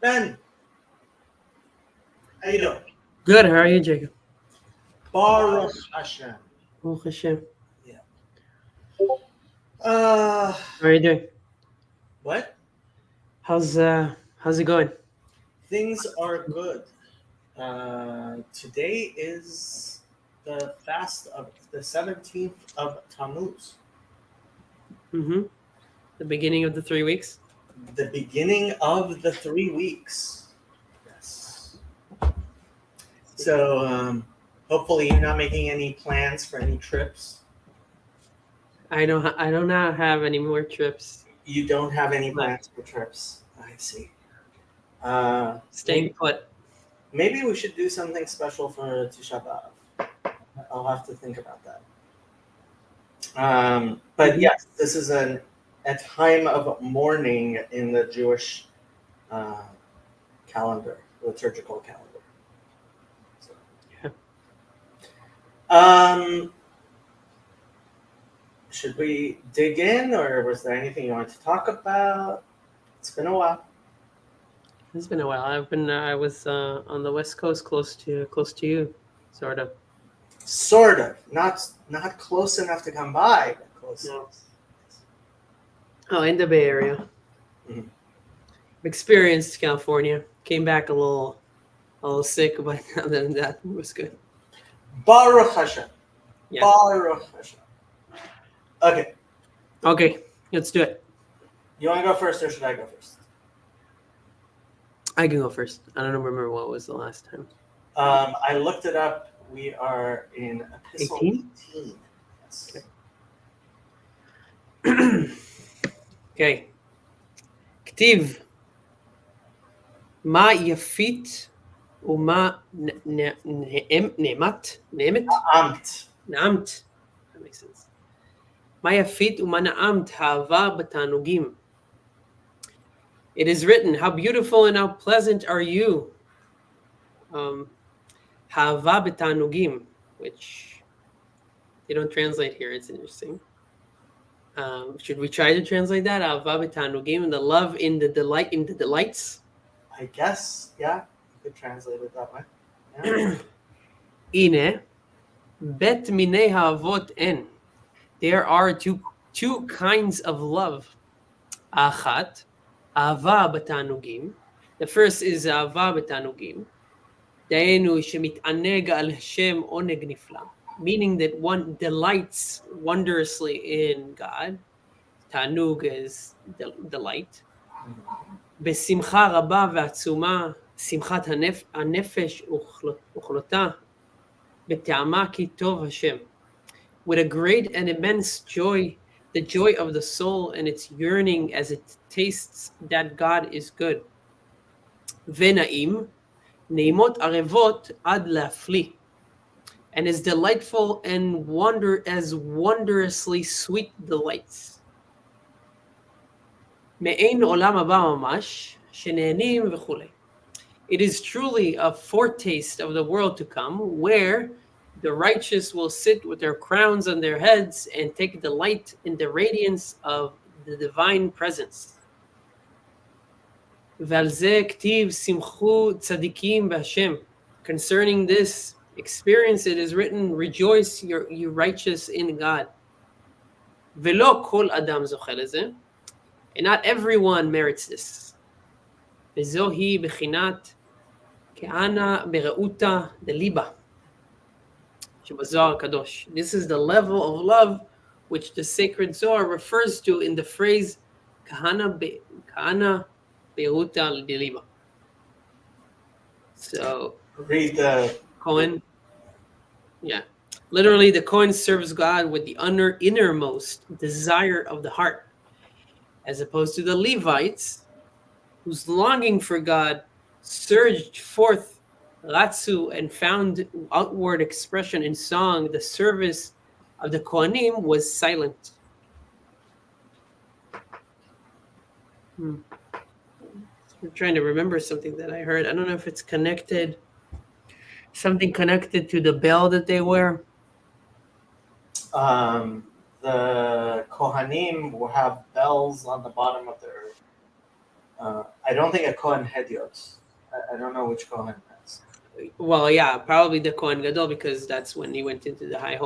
Ben, how you doing? Good. How are you, Jacob? Baruch Hashem. Oh, Hashem. Yeah. Uh, How are you doing? what? How's it going? Things are good. Today is the fast of the 17th of Tammuz, Mm-hmm. The beginning of the 3 weeks. the beginning of the 3 weeks. Yes. So, hopefully, you're not making any plans for any trips. I do not have any more trips. You don't have any No. plans for trips. I see. Uh, Staying put. maybe we should do something special for Tisha B'Av. I'll have to think about that. But Mhm. yes, this is a time of mourning in the Jewish uh, calendar, liturgical calendar. So, Yeah. Should we dig in, or was there anything you wanted to talk about? It's been a while. It's been a while. I was on the West Coast, close to you, sort of. Sort of, not close enough to come by, but close. No. Oh, in the Bay Area. Mhm. Experienced California. Came back a little sick, but other than that, it was good. Baruch Hashem. Yeah. Baruch Hashem. Okay, Okay, let's do it. you want to go first, or should I go first? I can go first. I don't remember what was the last time. I looked it up. We are in Epistle 18? 18. Yes. Okay. כתיב, מה יפית ומה נעמת? Amt. נעמת. That makes sense. מה יפית ומה נעמת האהבה בתענוגים. It is written, how beautiful and how pleasant are you. האהבה בתענוגים, which they don't translate here. It's interesting. Should we try to translate that? אהבה בתענוגים, the love in the delights. I guess, yeah, you could translate it that way. Yeah. הנה, בית מיני האהבות אין. There are two kinds of love. האחת, אהבה בתענוגים. The first is אהבה בתענוגים. דהיינו שמתענג על השם עונג נפלא. Meaning that one delights wondrously in God. תענוג is delight. בשמחה רבה ועצומה, שמחת הנפש וכלותה, בטעמה כי טוב השם. With a great and immense joy, the joy of the soul and its yearning as it tastes that God is good. ונעים, נעימות ערבות עד להפליא. And is delightful and wondrously sweet delights. מעין עולם הבא ממש, שנהנים וכולי. It is truly a foretaste of the world to come, where the righteous will sit with their crowns on their heads and take delight in the radiance of the divine presence. ועל זה כתיב שמחו צדיקים בהשם. Concerning this experience, it is written, rejoice, you righteous in God. ולא כל אדם זוכה לזה, and not everyone merits this. וזוהי בחינת כהנה ברעותה דליבה. שבזוהר הקדוש. This is the level of love which the sacred Zohar refers to in the phrase כהנה ברעותה דליבה. So, Read the Cohen. Yeah. Literally, the Cohen serves God with the innermost desire of the heart, as opposed to the Levites, whose longing for God surged forth Ratzu and found outward expression in song. The service of the Kohanim was silent. I'm trying to remember something that I heard. I don't know if it's connected. Something connected to the bell that they wear. The Kohanim will have bells on the bottom of their I don't think a Kohen Hediot. I don't know which Kohen has. Well, yeah, probably the Kohen Gadol, because that's when he went into the high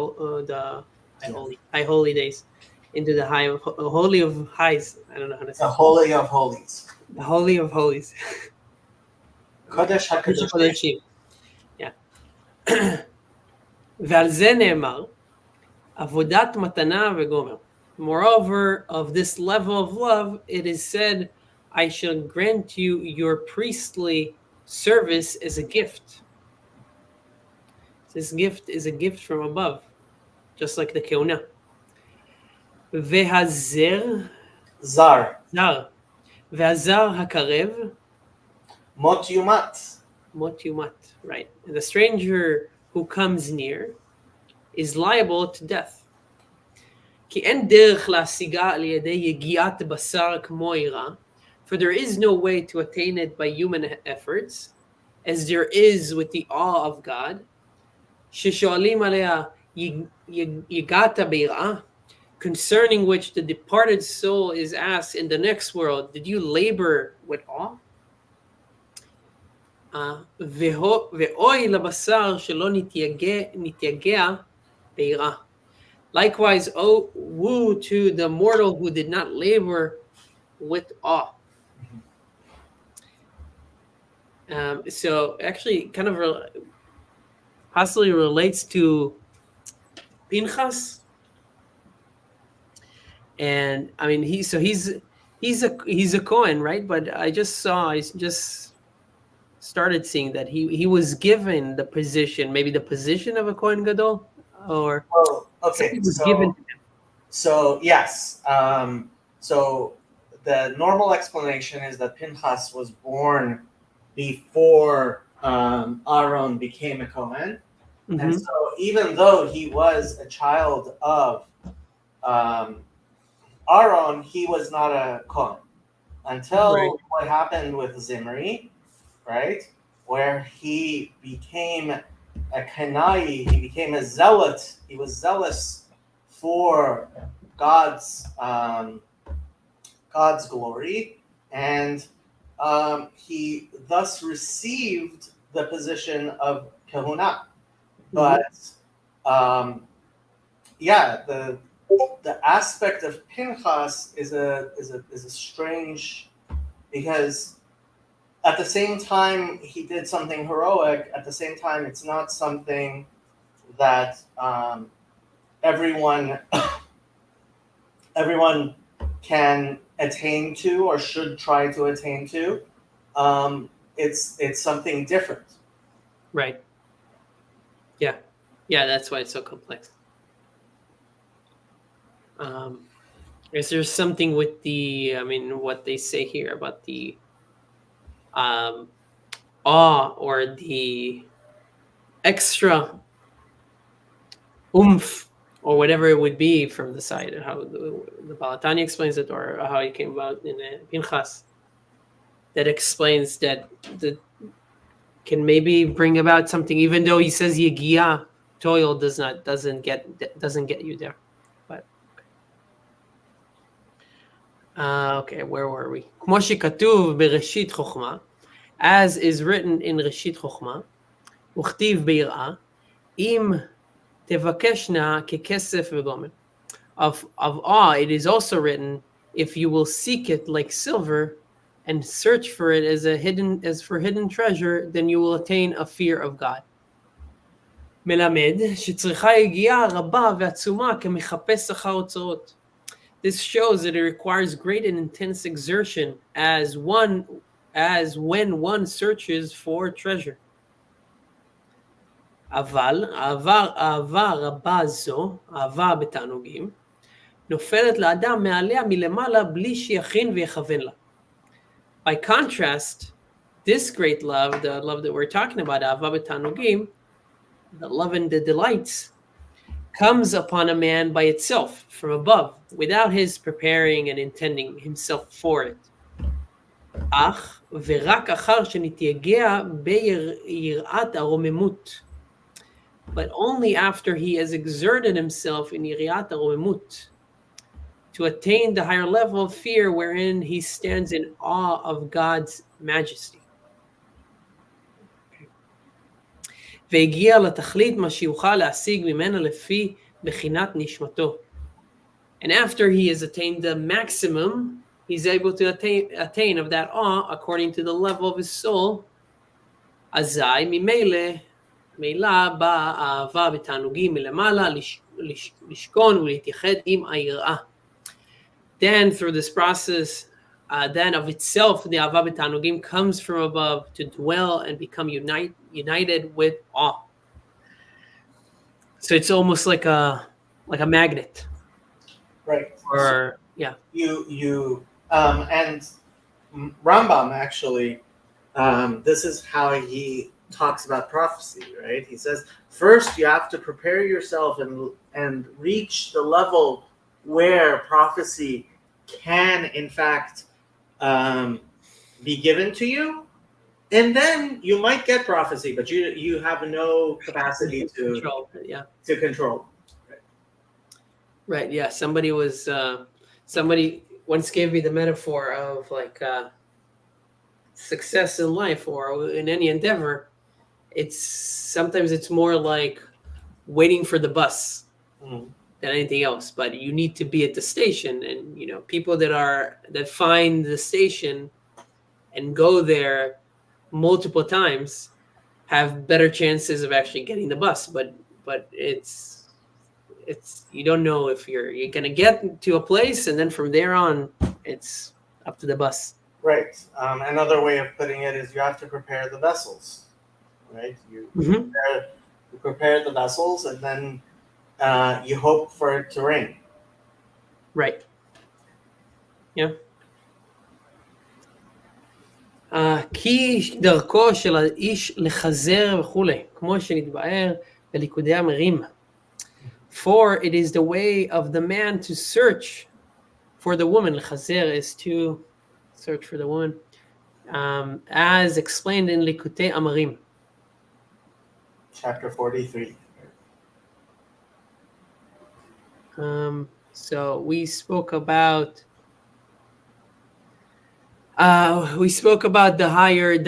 holy days, into the holy of highs. I don't know how to say The it. Holy of Holies. The holy of holies. Kodesh קודש HaKadoshim. הקודשים. Yeah. ועל זה נאמר, עבודת מתנה וגומר. Moreover, of this level of love, it is said, I shall grant you your priestly service as a gift. This gift is a gift from above, just like the keuna. והזר, Zar. זר, והזר הקרב, Mot Yumat. מות יומת, right. And the stranger who comes near is liable to death. כי אין דרך להשיגה על ידי יגיעת בשר כמו יראה, for there is no way to attain it by human efforts, as there is with the awe of God, ששואלים עליה יגעת ביראה, concerning which the departed soul is asked in the next world, did you labor with awe? ואוי לבשר שלא נתייגע ביראה. Likewise, woe to the mortal who did not labor with awe. So actually kind of possibly relates to Pinchas. And I mean, he's a Kohen, right? But I just started seeing that he was given the position, maybe the position of a Kohen Gadol, or Okay, was given to him. So yes, so the normal explanation is that Pinchas was born before Aaron became a Kohen, and so even though he was a child of Aaron, he was not a Kohen until what happened with Zimri, right? Where he became a Kenai, he became a zealot. He was zealous for God's glory, and he thus received the position of Kehuna. But the aspect of Pinchas is a strange, because at the same time he did something heroic, at the same time it's not something that everyone can attain to or should try to attain to. It's something different. Right. Yeah, that's why it's so complex. Is there something with the, I mean, what they say here about the awe or the extra oomph or whatever it would be from the side, how the Tanya explains it, or how it came about in Pinchas, that explains that can maybe bring about something, even though he says Yegiah, toil doesn't get you there. But okay, where were we? כמו שכתוב בראשית חוכמה, as is written in ראשית חוכמה, וכתיב ביראה, אם תבקשנה ככסף וגומר. Of awe, it is also written, if you will seek it like silver and search for it as for hidden treasure, then you will attain a fear of God. מלמד שצריכה יגיעה רבה ועצומה כמחפש אחר אוצרות. This shows that it requires great and intense exertion as when one searches for treasure. אבל אהבה רבה זו, אהבה בתענוגים, נופלת לאדם מעליה מלמעלה בלי שיכין ויכוון לה. By contrast, this great love, the love that we're talking about, אהבה בתענוגים, the love and the delights, comes upon a man by itself, from above, without his preparing and intending himself for it. אך ורק אחר שנתייגע ביראת הרוממות. But only after he has exerted himself in יראת הרוממות, to attain the higher level of fear wherein he stands in awe of God's majesty. והגיע לתכלית מה שיוכל להשיג ממנה לפי בחינת נשמתו. And after he has attained the maximum, he's able to attain of that awe according to the level of his soul. אזי ממילא באה האהבה בתענוגים מלמעלה לשכון ולהתייחד עם היראה. Then through this process, then of itself, the Ahava B'Tanugim comes from above to dwell and become united with awe. So it's almost like a magnet. Right. Or yeah. And Rambam actually, this is how he talks about prophecy, right? He says, first you have to prepare yourself and reach the level where prophecy can in fact be given to you, and then you might get prophecy, but you have no capacity to control. Right. Yeah. Somebody once gave me the metaphor of like success in life or in any endeavor. Sometimes it's more like waiting for the bus than anything else. But you need to be at the station, and people that find the station and go there multiple times have better chances of actually getting the bus. But it's you don't know if you're gonna get to a place, and then from there on, it's up to the bus. Right. Another way of putting it is you have to prepare the vessels. Right. You prepare the vessels, and then you hope for it to rain. Right. Yeah. כי דרכו של האיש לחזר וכולי, כמו שנתבאר בליכודי המרים. For it is the way of the man to search for the woman. לחזר is to search for the woman, as explained in Likutei Amarim. Chapter 43. So we spoke about the higher,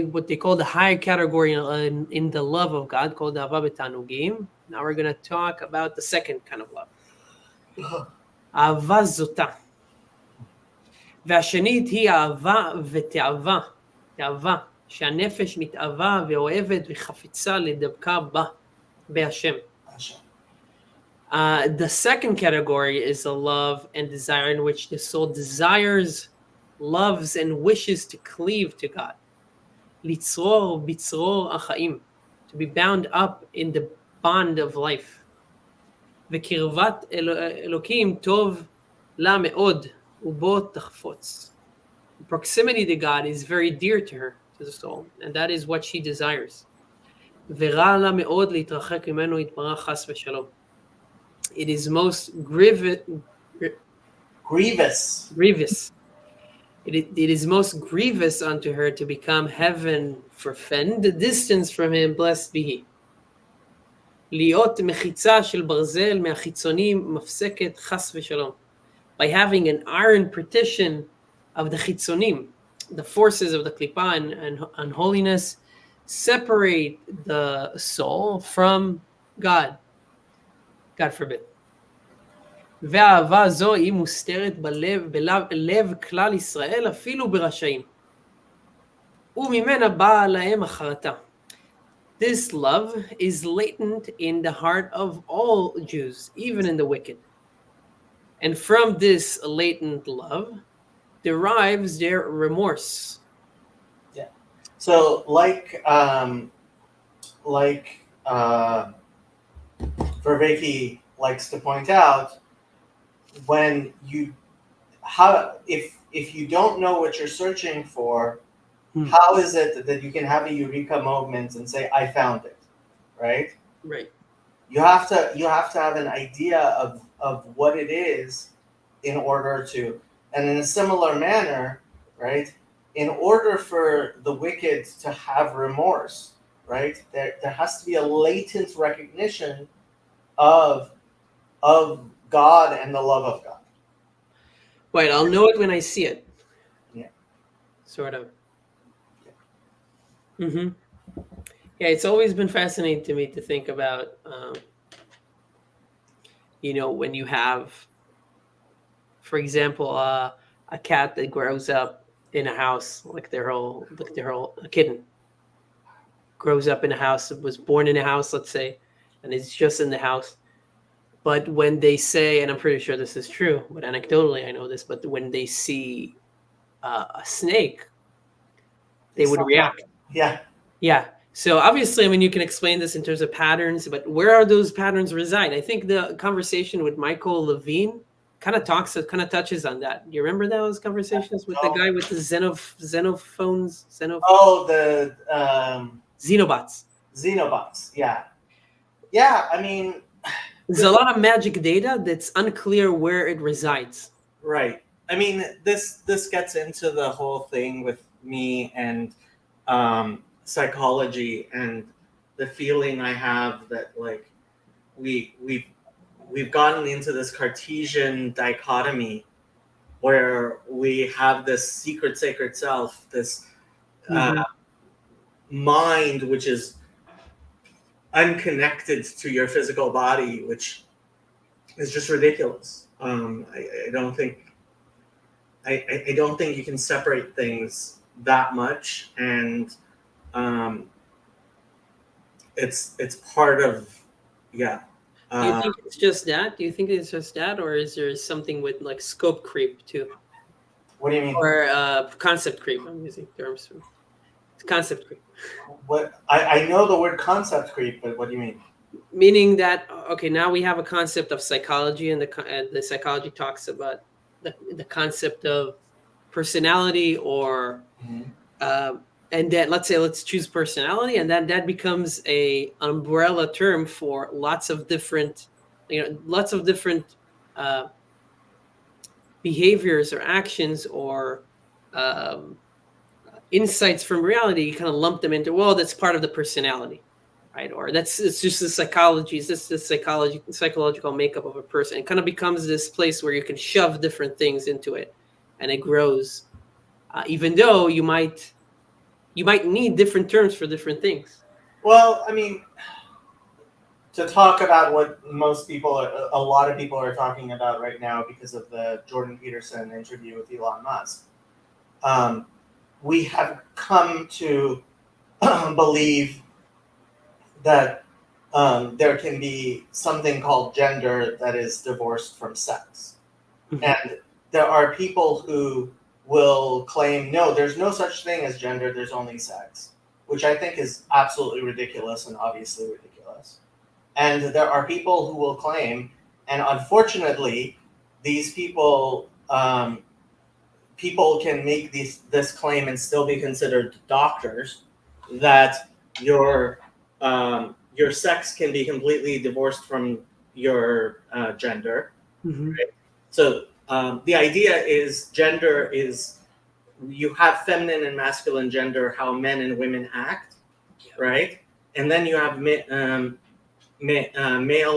what they call the higher category in the love of God, called the Ahava B'Tanugim. Now we're going to talk about the second kind of love. אהבה זוטה. והשנית היא אהבה ותאווה. תאווה, שהנפש מתאווה ואוהבת וחפצה לדבקה בה, בהשם. The second category is a love and desire in which the soul desires, loves, and wishes to cleave to God. לצרור בצרור החיים, to be bound up in the bond of life. וקרבת אלוקים טוב לה מאוד, ובו תחפוץ. Proximity to God is very dear to her, to the soul, and that is what she desires. ורע לה מאוד להתרחק ממנו יתברך חס ושלום. It is most grievous. It is most grievous unto her to become heaven forfend, the distance from him, blessed be he. להיות מחיצה של ברזל מהחיצונים מפסקת חס ושלום. By having an iron partition of the chitzonim, the forces of the klipa and unholiness, separate the soul from God. God forbid. והאהבה זו היא מוסתרת בלב כלל ישראל אפילו ברשעים. וממנה באה להם החרטה. This love is latent in the heart of all Jews, even in the wicked. And from this latent love derives their remorse. Yeah. So like Verveki likes to point out, when if you don't know what you're searching for, how is it that you can have a eureka moment and say, I found it, right? Right. You have to have an idea of what it is in order to, and in a similar manner, right? In order for the wicked to have remorse, right? There has to be a latent recognition of God and the love of God, Right, I'll know it when I see it. Yeah. Sort of. Hmm. Yeah, it's always been fascinating to me to think about, when you have, for example, a cat that grows up in a house, like their whole a kitten grows up in a house, was born in a house, let's say, and is just in the house. But when they say, and I'm pretty sure this is true, but anecdotally I know this, but when they see a snake, They they would stop react. talking. Yeah. Yeah. So obviously, I mean, you can explain this in terms of patterns, but where are those patterns reside? I think the conversation with Michael Levine kind of touches on that. You remember those conversations with the Oh, guy with the oh, the xenobots? Xenobots. Yeah. Yeah. I mean, There's a the, lot of magic data that's unclear where it resides. right. I mean, this gets into the whole thing with me and psychology and the feeling I have that like we we've we've gotten into this Cartesian dichotomy where we have this secret sacred self, this uh, Hmm. mind which is unconnected to your physical body, which is just ridiculous. I don't think I don't think you can separate things that much, and um, it's part of yeah. Do you Uh, think it's just that? Do you think it's just that, or is there something with like scope creep too, what do you mean? or concept creep? I'm using terms from concept creep. What I know the word concept creep, but what do you mean? Meaning that, okay, now we have a concept of psychology, and the psychology talks about the concept of personality, or Mhm. uh, and then let's choose personality, and then that becomes a umbrella term for lots of different uh, behaviors or actions, or um, insights from reality. You kind of lump them into, well, that's part of the personality, right? Or it's just the psychology, it's just the psychological makeup of a person. It kind of becomes this place where you can shove different things into it, and it grows. Even though you might need different terms for different things. Well, I mean, to talk about what a lot of people are talking about right now because of the Jordan Peterson interview with Elon Musk. Um, we have come to believe that there can be something called gender that is divorced from sex. Mhm. And there are people who will claim, no, there's no such thing as gender, there's only sex, which I think is absolutely ridiculous and obviously ridiculous. And there are people who will claim, and unfortunately, these people can make this claim and still be considered doctors, that your sex can be completely divorced from your gender. Mhm. So the idea is gender is you have feminine and masculine gender, how men and women act, right? And then you have male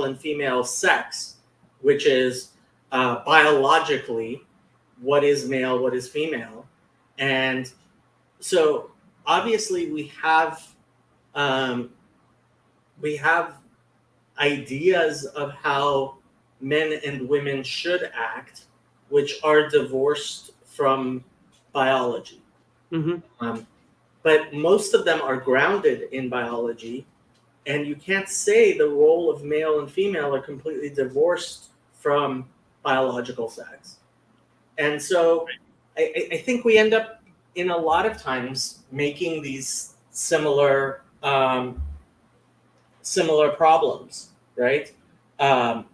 and female sex, which is biologically what is male, what is female. And so obviously um, we have ideas of how men and women should act, which are divorced from biology. Mhm. Um, but most of them are grounded in biology, and you can't say the role of male and female are completely divorced from biological sex. And so I think we end up in a lot of times making these similar problems, right? Um,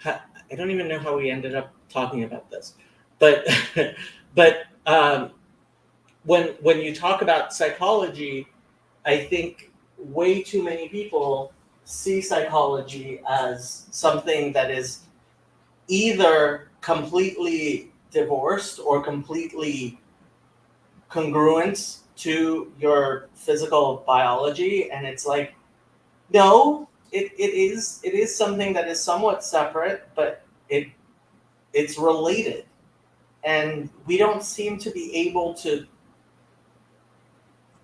I don't even know how we ended up talking about this, but but when you talk about psychology, I think way too many people see psychology as something that is either completely divorced or completely congruent to your physical biology, and it's like, no, it is something that is somewhat separate, but it's related, and we don't seem to be able to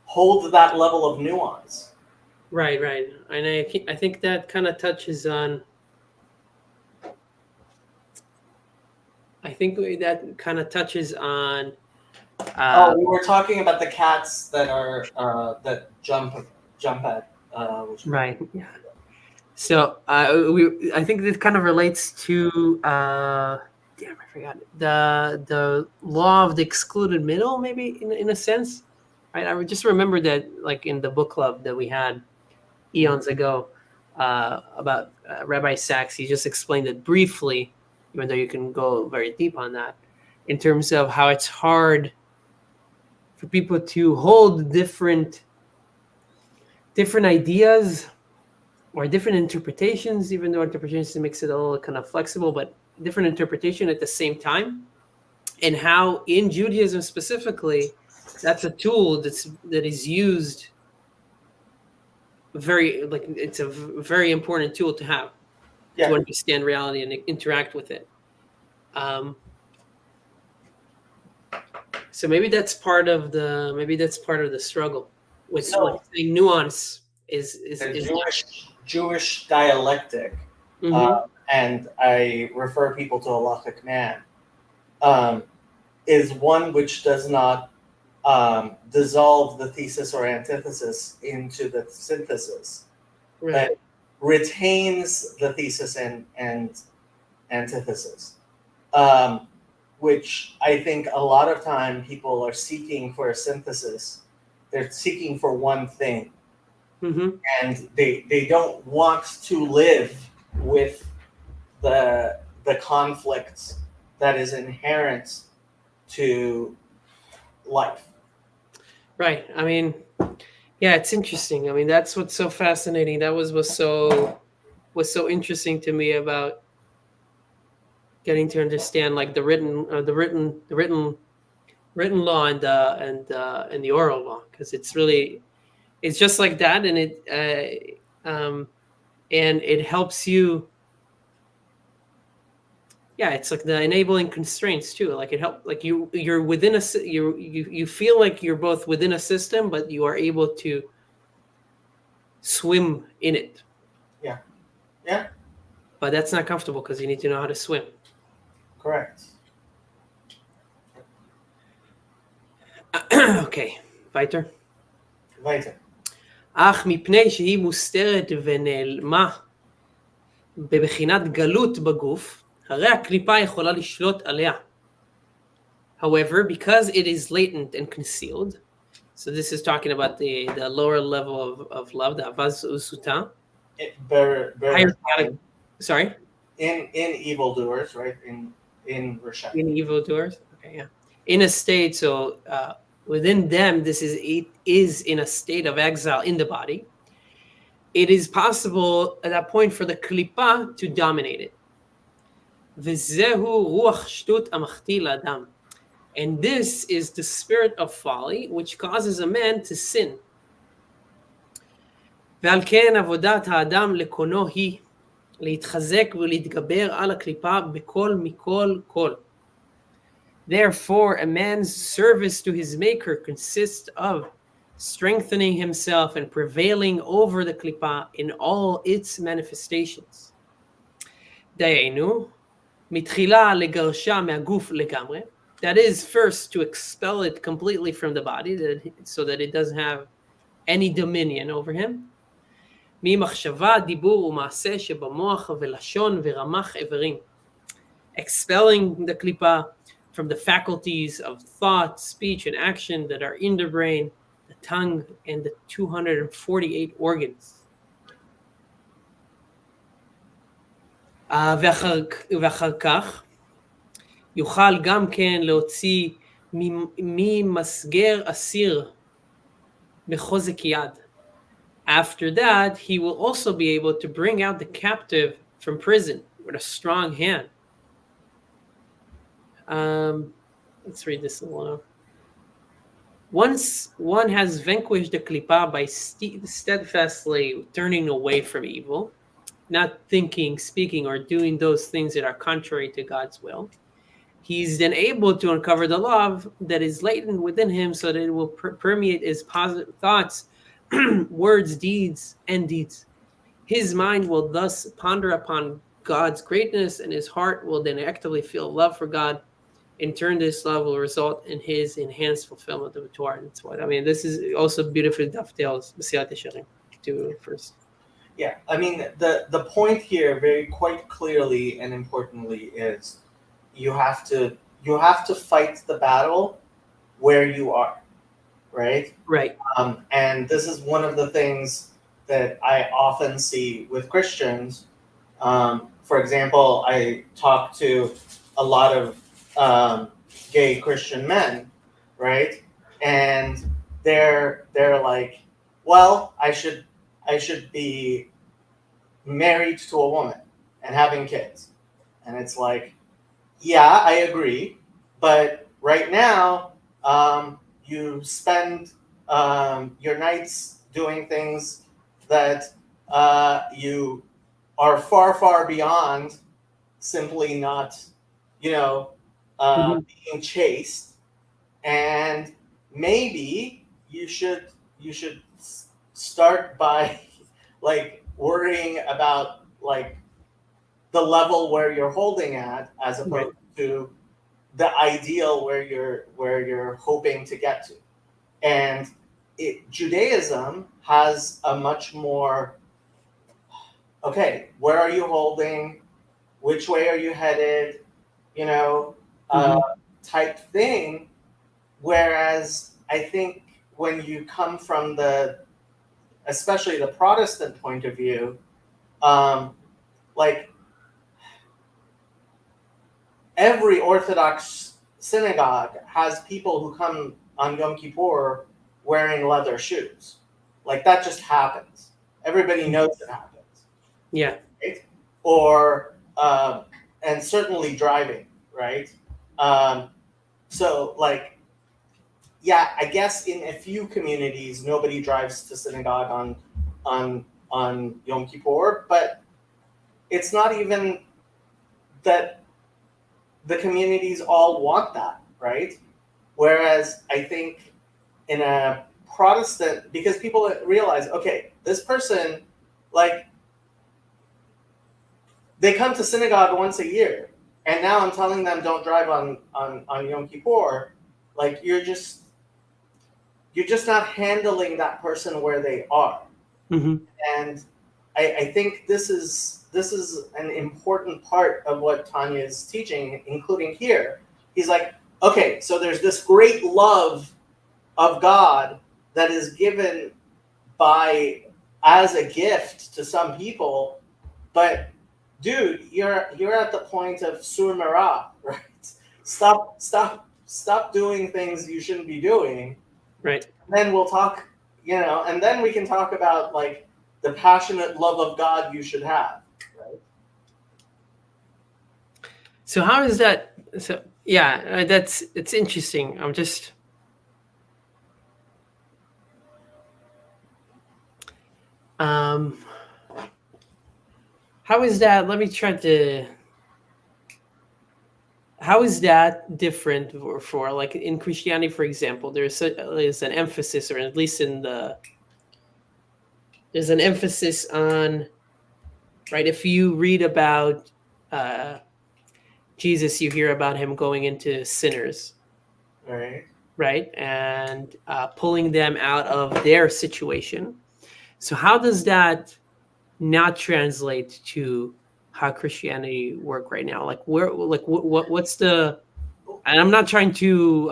hold that level of nuance. Right, right. And I think that kind of touches on. I think that kind of touches on. Oh, we were talking about the cats that are that jump at. Right. Yeah. So I think this kind of relates to damn, I forgot the law of the excluded middle, maybe in a sense. Right. I would just remember that, like in the book club that we had eons ago, about Rabbi Sachs. He just explained it briefly, even though you can go very deep on that, in terms of how it's hard for people to hold different ideas or different interpretations, even though interpretations makes it a little kind of flexible, but different interpretation at the same time. And how in Judaism specifically, that's a tool that is used very, like, it's a very important tool to have to understand reality and interact with it. So maybe that's part of the struggle with saying nuance is Jewish dialectic, and I refer people to halachic man, is one which does not dissolve the thesis or antithesis into the synthesis, but retains the thesis and antithesis, which I think a lot of time people are seeking for a synthesis. They're seeking for one thing. And they don't want to live with the conflicts that is inherent to life. Right. I mean, yeah, it's interesting. I mean, that's what's so fascinating. That was so interesting to me about getting to understand, like, the written law and the oral law, because it's just like that, and it helps you. Yeah, it's like the enabling constraints too. Like it helps, like you're within you feel like you're both within a system, but you are able to swim in it. Yeah. But that's not comfortable because you need to know how to swim. Correct. Okay, weiter. אך מפני שהיא מוסתרת ונעלמה בבחינת גלות בגוף, הרי הקליפה יכולה לשלוט עליה. However, because it is latent and concealed, so this is talking about the lower level of love, the avaz usuta. Sorry? In evildoers, right? In Rishon. In evildoers? Okay, yeah. In a state, so within them, it is in a state of exile in the body. It is possible at that point for the klipa to dominate it. V'zehu ruach shtut amachti l'adam. And this is the spirit of folly, which causes a man to sin. ועל כן עבודת האדם לקונו היא להתחזק ולהתגבר על הקליפה בכל מכל כל. Therefore, a man's service to his maker consists of strengthening himself and prevailing over the klipa in all its manifestations. דהיינו, מתחילה לגרשה מהגוף לגמרי. That is, first to expel it completely from the body, so that it doesn't have any dominion over him. ממחשבה, דיבור ומעשה שבמוח ולשון ורמ"ח איברים. Expelling the klipa from the faculties of thought, speech, and action that are in the brain, the tongue, and the 248 organs. ואחר כך, יוכל גם כן להוציא ממסגר אסיר בחוזק יד. After that, he will also be able to bring out the captive from prison with a strong hand. Let's read this along. Once one has vanquished the klipa by steadfastly turning away from evil, not thinking, speaking, or doing those things that are contrary to God's will, he's then able to uncover the love that is latent within him so that it will permeate his positive thoughts, words, deeds, and deeds. His mind will thus ponder upon God's greatness, and his heart will then actively feel love for God. In turn, this love will result in his enhanced fulfillment of the Torah and Mitzvot. I mean, this is also beautifully dovetails Mesilat Yesharim to first. Yeah, I mean the point here very quite clearly and importantly is you have to fight the battle where you are, right? Right. And this is one of the things that I often see with Christians. For example, I talk to a lot of gay Christian men, right? And they're like, well, I should be married to a woman and having kids. And it's like, yeah, I agree, but right now, you spend your nights doing things that you are far, far beyond simply not, you know, Mm-hmm. being chaste, and maybe you should start by like worrying about like the level where you're holding at as Right. opposed to the ideal where you're hoping to get to. And Judaism has a much more, okay, where are you holding, which way are you headed, you know, uh, Mm-hmm. type thing. Whereas I think when you come from especially the Protestant point of view, um, like every Orthodox synagogue has people who come on Yom Kippur wearing leather shoes. Like that just happens. Everybody knows it happens, Yeah. right? Or and certainly driving, right? Um, so like, yeah, I guess in a few communities nobody drives to synagogue on Yom Kippur, but it's not even that the communities all want that, right? Whereas I think in a Protestant, because people realize, okay, this person, like, they come to synagogue once a year, and now I'm telling them don't drive on Yom Kippur, like you're just not handling that person where they are. Mm-hmm. And I think this is an important part of what Tanya is teaching, including here. He's like, okay, so there's this great love of God that is given by as a gift to some people, but dude, you're at the point of sur mera, right? Stop doing things you shouldn't be doing. Right. Then we'll talk, and then we can talk about like the passionate love of God you should have, right? So how is that? So yeah, it's interesting. I'm just um, how is that? Let me try to. How is that different for like in Christianity, for example? There's an emphasis, or at least there's an emphasis on right. If you read about uh, Jesus, you hear about him going into sinners, Right. right, and pulling them out of their situation. So how does that not translate to how Christianity work right now? Like what's the? And I'm not trying to.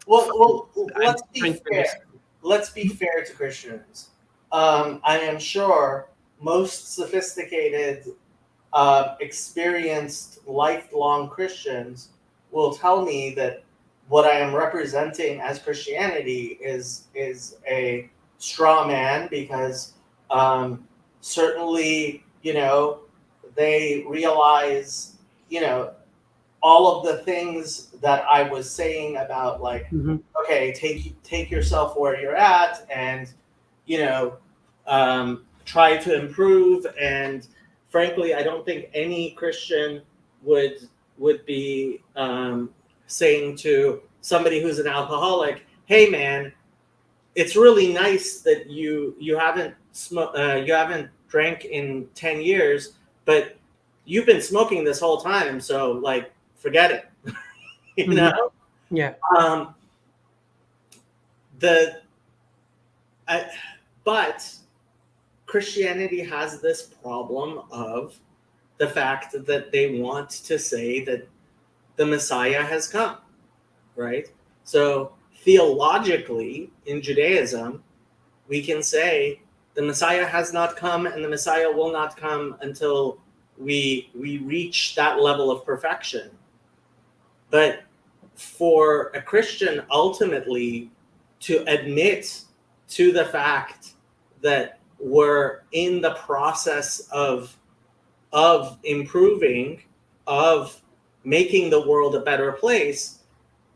Well, I'm let's be trying to fair. understand. Let's be fair to Christians. I am sure most sophisticated, experienced, lifelong Christians will tell me that what I am representing as Christianity is a straw man because certainly they realize all of the things that I was saying about like, Mhm. okay, take yourself where you're at, and try to improve, and frankly, I don't think any Christian would be saying to somebody who's an alcoholic, "Hey, man, it's really nice that you haven't you haven't drank in 10 years, but you've been smoking this whole time, so like forget it." you Mhm. know Yeah. um the I, but Christianity has this problem of the fact that they want to say that the Messiah has come, right? So theologically in Judaism, we can say the Messiah has not come and the Messiah will not come until we reach that level of perfection. But for a Christian ultimately to admit to the fact that we're in the process of improving, of making the world a better place,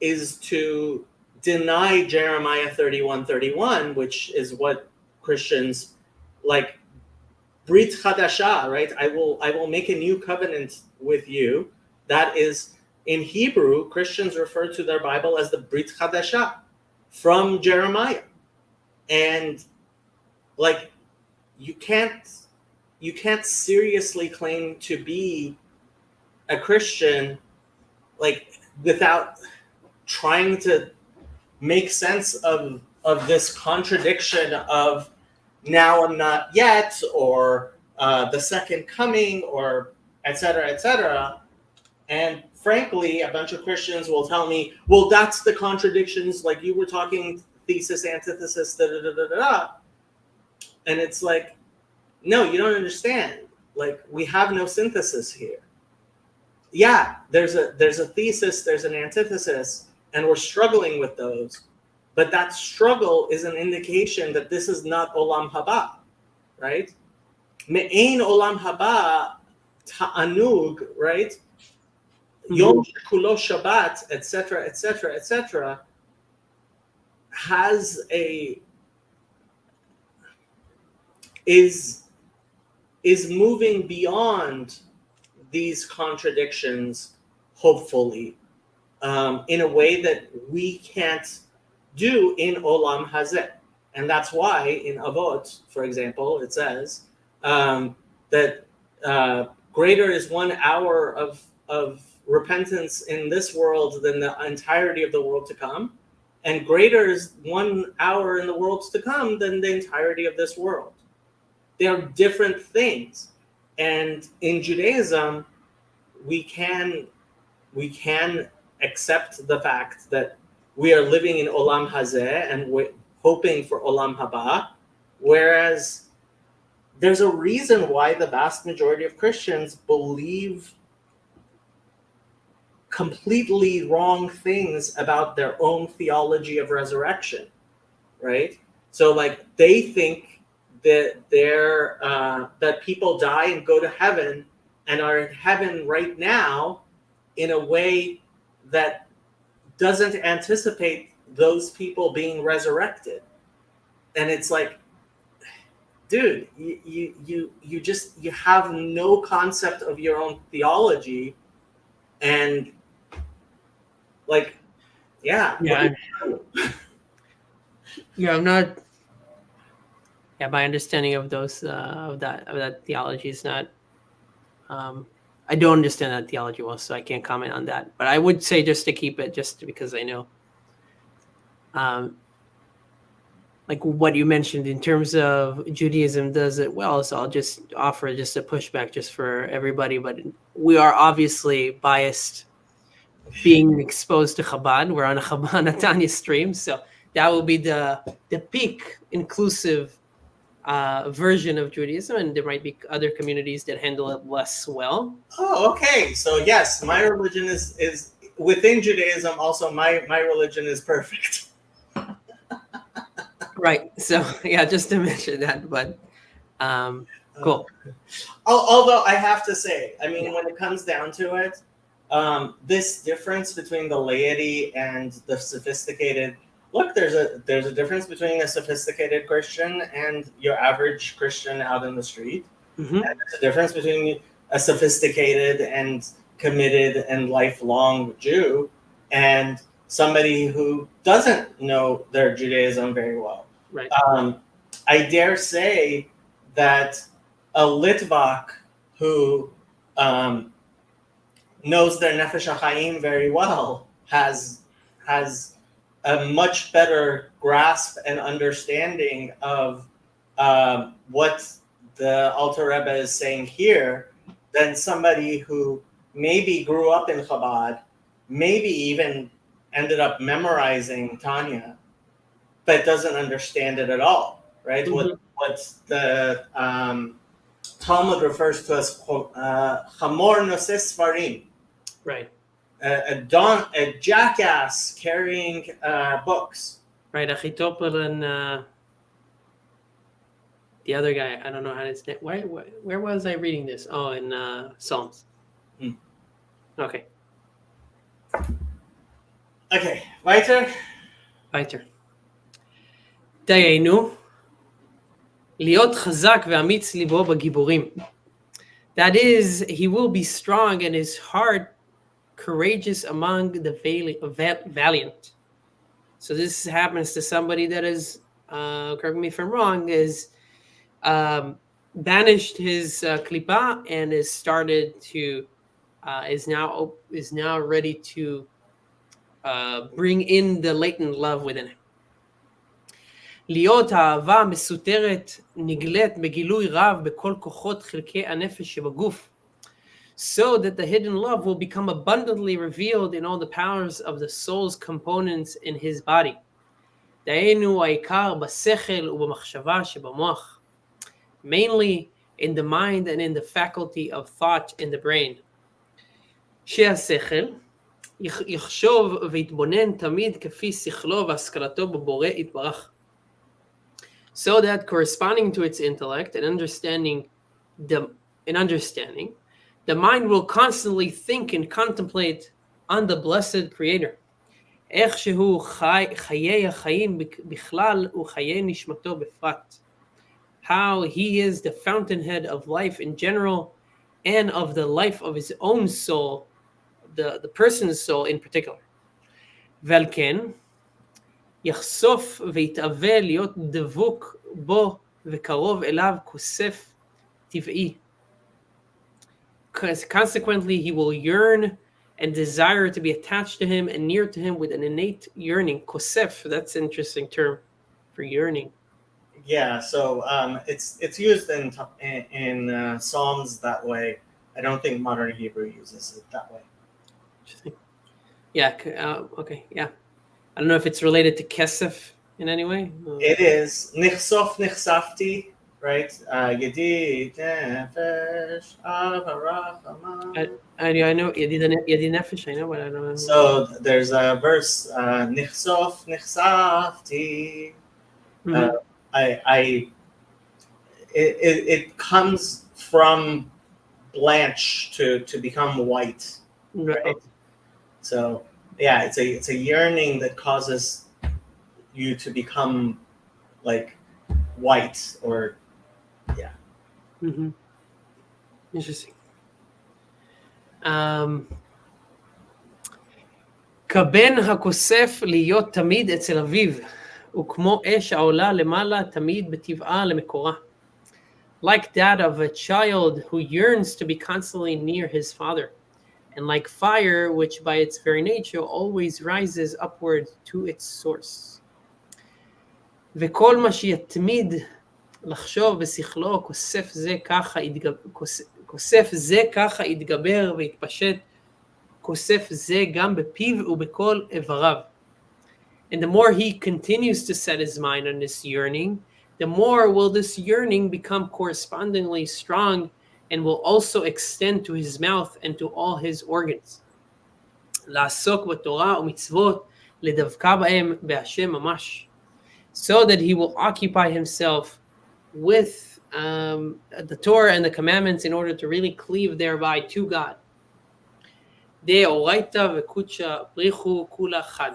is to deny Jeremiah 31:31, which is what Christians like Brit Chadasha, right? I will make a new covenant with you. That is, in Hebrew, Christians refer to their Bible as the Brit Chadasha from Jeremiah. And like you can't seriously claim to be a Christian like without trying to make sense of this contradiction of now and not yet, or the second coming, or etc., etc. And frankly, a bunch of Christians will tell me, well, that's the contradictions, like you were talking thesis, antithesis, da da da da da. And it's like, no, you don't understand. Like, we have no synthesis here. Yeah, there's a thesis, there's an antithesis, and we're struggling with those. But that struggle is an indication that this is not Olam Haba, right? Me'ein Olam Haba ta'anug, right? Yom Shekulo Shabbat, etc., etc., etc., has a is moving beyond these contradictions, hopefully, in a way that we can't do in Olam Hazeh. And that's why in Avot, for example, it says that greater is 1 hour of repentance in this world than the entirety of the world to come. And greater is 1 hour in the world to come than the entirety of this world. They are different things. And in Judaism, we can accept the fact that we are living in Olam Hazeh and we're hoping for Olam Haba, whereas there's a reason why the vast majority of Christians believe completely wrong things about their own theology of resurrection, right? So, like, they think that that people die and go to heaven and are in heaven right now in a way that doesn't anticipate those people being resurrected. And it's like, dude, you just you have no concept of your own theology. And like, yeah, Yeah. Yeah, I'm not. Yeah, my understanding of those of that theology is not. I don't understand that theology well, so I can't comment on that. But I would say, just to keep it, just because I know, um, like what you mentioned in terms of Judaism does it well. So I'll just offer just a pushback just for everybody. But we are obviously biased, being exposed to Chabad. We're on a Chabad Tanya stream, so that will be the peak inclusive version of Judaism, and there might be other communities that handle it less well. Oh, okay. So yes, my religion is within Judaism. Also, my religion is perfect. Right. So yeah, just to mention that, but cool. Although I have to say, I mean, Yeah. when it comes down to it, this difference between the laity and the sophisticated, look, there's a difference between a sophisticated Christian and your average Christian out in the street. Mm-hmm. There's a difference between a sophisticated and committed and lifelong Jew and somebody who doesn't know their Judaism very well. Right. I dare say that a Litvak who knows their Nefesh HaChaim very well has a much better grasp and understanding of what the Alter Rebbe is saying here than somebody who maybe grew up in Chabad, maybe even ended up memorizing Tanya, but doesn't understand it at all, right? Mm-hmm. What the Talmud refers to as chamor noses svarim, Right. a jackass carrying books. Right. Achitopel and the other guy. I don't know how to say. Where was I reading this? Oh, in Psalms. Hmm. Okay. Okay, weiter. Weiter. דיינו, להיות חזק ואמיץ ליבו בגיבורים. That is, he will be strong and his heart courageous among the valiant. So this happens to somebody that is, correct me if I'm wrong, is banished his klipa and is started to is now ready to bring in the latent love within him. להיות האהבה מסותרת נגלית בגילוי רב בכל כוחות חלקי הנפש שבגוף. So that the hidden love will become abundantly revealed in all the powers of the soul's components in his body. דהיינו העיקר בשכל ובמחשבה שבמוח. Mainly in the mind and in the faculty of thought in the brain. שהשכל יחשוב ויתבונן תמיד כפי שכלו והשכלתו בבורא יתברך. So that corresponding to its intellect and understanding, the mind will constantly think and contemplate on the blessed Creator. איך שהוא חיי החיים בכלל וחיי נשמתו בפרט. How he is the fountainhead of life in general and of the life of his own soul, the person's soul in particular. ועל כן, יחשוף ויתאווה להיות דבוק בו וקרוב אליו כוסף טבעי. Consequently, he will yearn and desire to be attached to him and near to him with an innate yearning. Kosef, that's an interesting term for yearning. Yeah, so it's used in Psalms that way. I don't think modern Hebrew uses it that way. Interesting. Yeah, okay, yeah. I don't know if it's related to kesef in any way. It is. Nichsof nichsafti, right? Yedid nefesh avarachama. I know Yedid Nefesh, I know, but I don't know. So there's a verse, Nichsof nichsafti. It comes from blanch to become white, right? So yeah, it's a yearning that causes you to become like white or yeah. Mm-hmm. Interesting. כבן הכוסף להיות תמיד אצל אביו, וכמו אש העולה למעלה תמיד בטבעה למקורה. Like that of a child who yearns to be constantly near his father, and like fire which by its very nature always rises upward to its source. וכל מה שיתמיד לחשוב בשכלו, כוסף זה ככה יתגבר ויתפשט, כוסף זה גם בפיו ובכל איבריו. And the more he continues to set his mind on this yearning, the more will this yearning become correspondingly strong and will also extend to his mouth and to all his organs. לעסוק בתורה ומצוות, לדבקה בהם בהשם ממש. So that he will occupy himself with the Torah and the commandments in order to really cleave thereby to God. דאורייתא וקודשא בריחו כולה חד.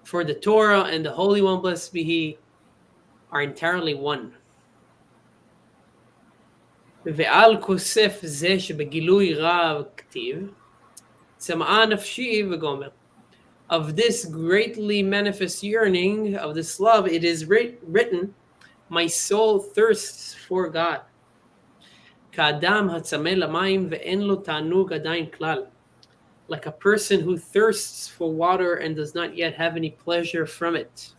For the Torah and the Holy One, blessed be He, are entirely one. ועל כוסף זה שבגילוי רב כתיב, צמאה נפשי וגומר. Of this greatly manifest yearning, of this love, it is written, my soul thirsts for God. כאדם הצמא למים ואין לו תענוג עדיין כלל. Like a person who thirsts for water and does not yet have any pleasure from it.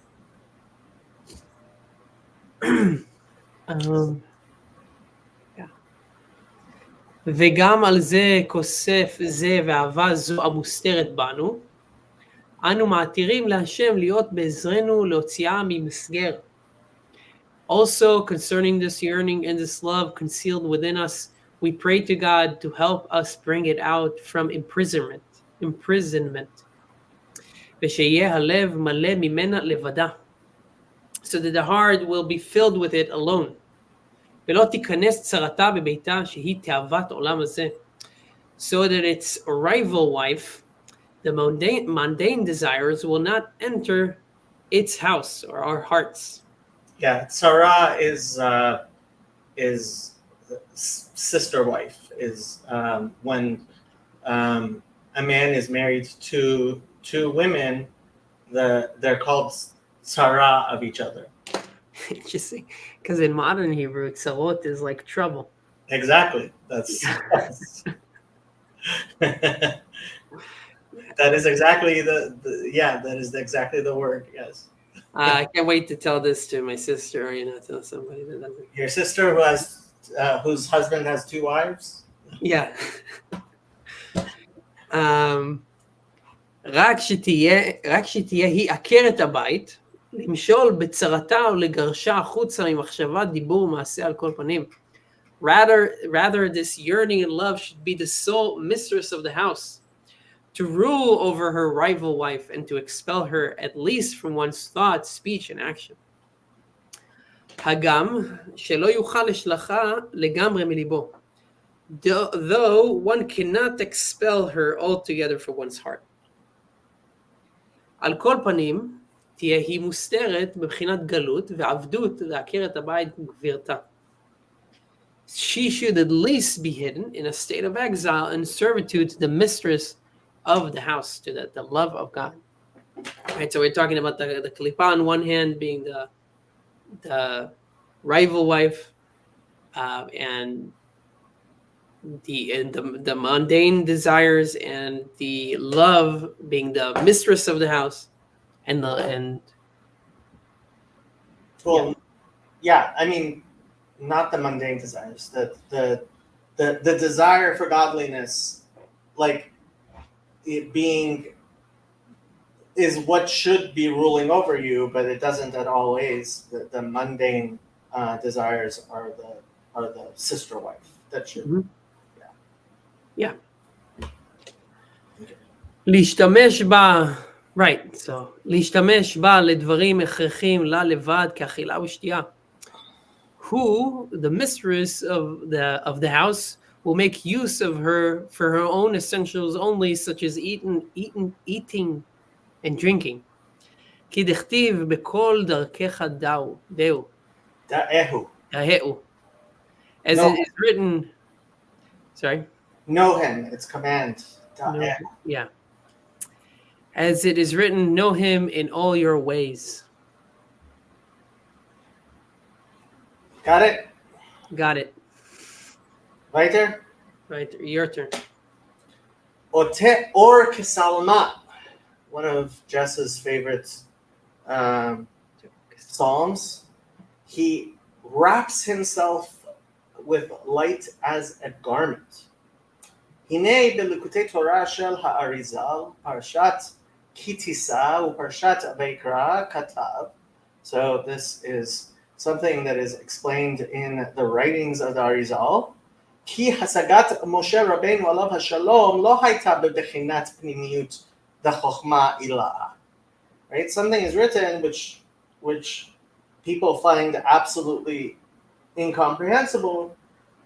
וגם על זה כוסף זה ואהבה זו המוסתרת בנו, אנו מעתירים להשם להיות בעזרנו להוציאה ממסגר. Also concerning this yearning and this love concealed within us, we pray to God to help us bring it out from imprisonment. ושיהיה הלב מלא ממנה לבדה, so that the heart will be filled with it alone. ולא תיכנס צרתה בביתה שהיא תאוות עולם הזה, so that its rival wife, the mundane desires, will not enter its house or our hearts. Yeah, Sarah is sister wife. Is when a man is married to two women, they're called Sarah of each other. Interesting, because in modern Hebrew, tzarot is like trouble. Exactly. That's that is exactly that is exactly the word. Yes. I can't wait to tell this to my sister, or tell somebody that doesn't. Your sister whose husband has two wives? Yeah. רק שתהיה היא עקרת הבית, למשול בצרתה ולגרשה החוצה ממחשבה, דיבור ומעשה על כל פנים. Rather, this yearning and love should be the sole mistress of the house, to rule over her rival wife and to expel her at least from one's thought, speech, and action. הגם שלא יוכל לשלחה לגמרי מליבו, though one cannot expel her altogether from one's heart. על כל פנים, תהיה היא מוסתרת בבחינת גלות ועבדות לעקרת הבית גבירתה. She should at least be hidden in a state of exile and servitude to the mistress of the house, to the love of God. Right, so we're talking about the klipa on one hand being the rival wife, and the mundane desires, and the love being the mistress of the house, I mean, not the mundane desires, the desire for godliness, like it being, is what should be ruling over you, but it doesn't at all ways. The mundane desires are the sister wife that should. Mm-hmm. Yeah. להשתמש בה, right, so להשתמש בה לדברים הכרחיים לה לבד כאכילה ושתייה. Who, the mistress of the house, will make use of her for her own essentials only, such as eating and drinking. כי דכתיב בכל דרכך דאהו. As it is written, sorry? Know him, it's command. Yeah. As it is written, know him in all your ways. Got it? Got it. Weiter? Right, your turn. Or Kesalma, one of Jess's favorite psalms. He wraps himself with light as a garment. הנה בליקוטי תורה של האריזל, פרשת כי תישא ופרשת ויקרא כתב. So this is something that is explained in the writings of the Arizal. כי השגת משה רבנו עליו השלום לא הייתה בבחינת פנימיות דחוכמה עילאה. Right? Something is written which people find absolutely incomprehensible,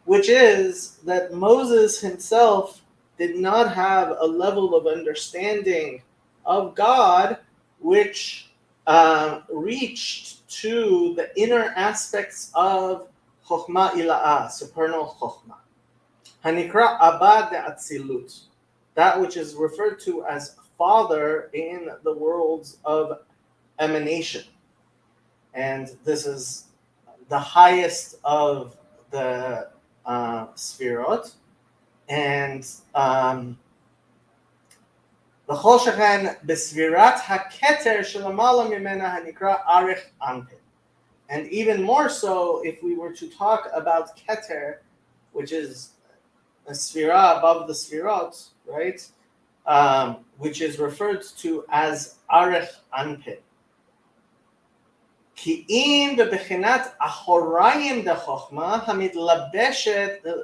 which is that Moses himself did not have a level of understanding of God which reached to the inner aspects of חוכמה עילאה, supernal חוכמה. הנקרא אבא דאצילות, that which is referred to as father in the worlds of emanation. And this is the highest of the sfirot. And וכל שכן בספירת הכתר שלמעלה ממנה הנקרא אריך אנפין. And even more so if we were to talk about keter, which is a sphira above the sphirot, right? Which is referred to as arech anpin. כי אם בבחינת אחוריים דחוכמה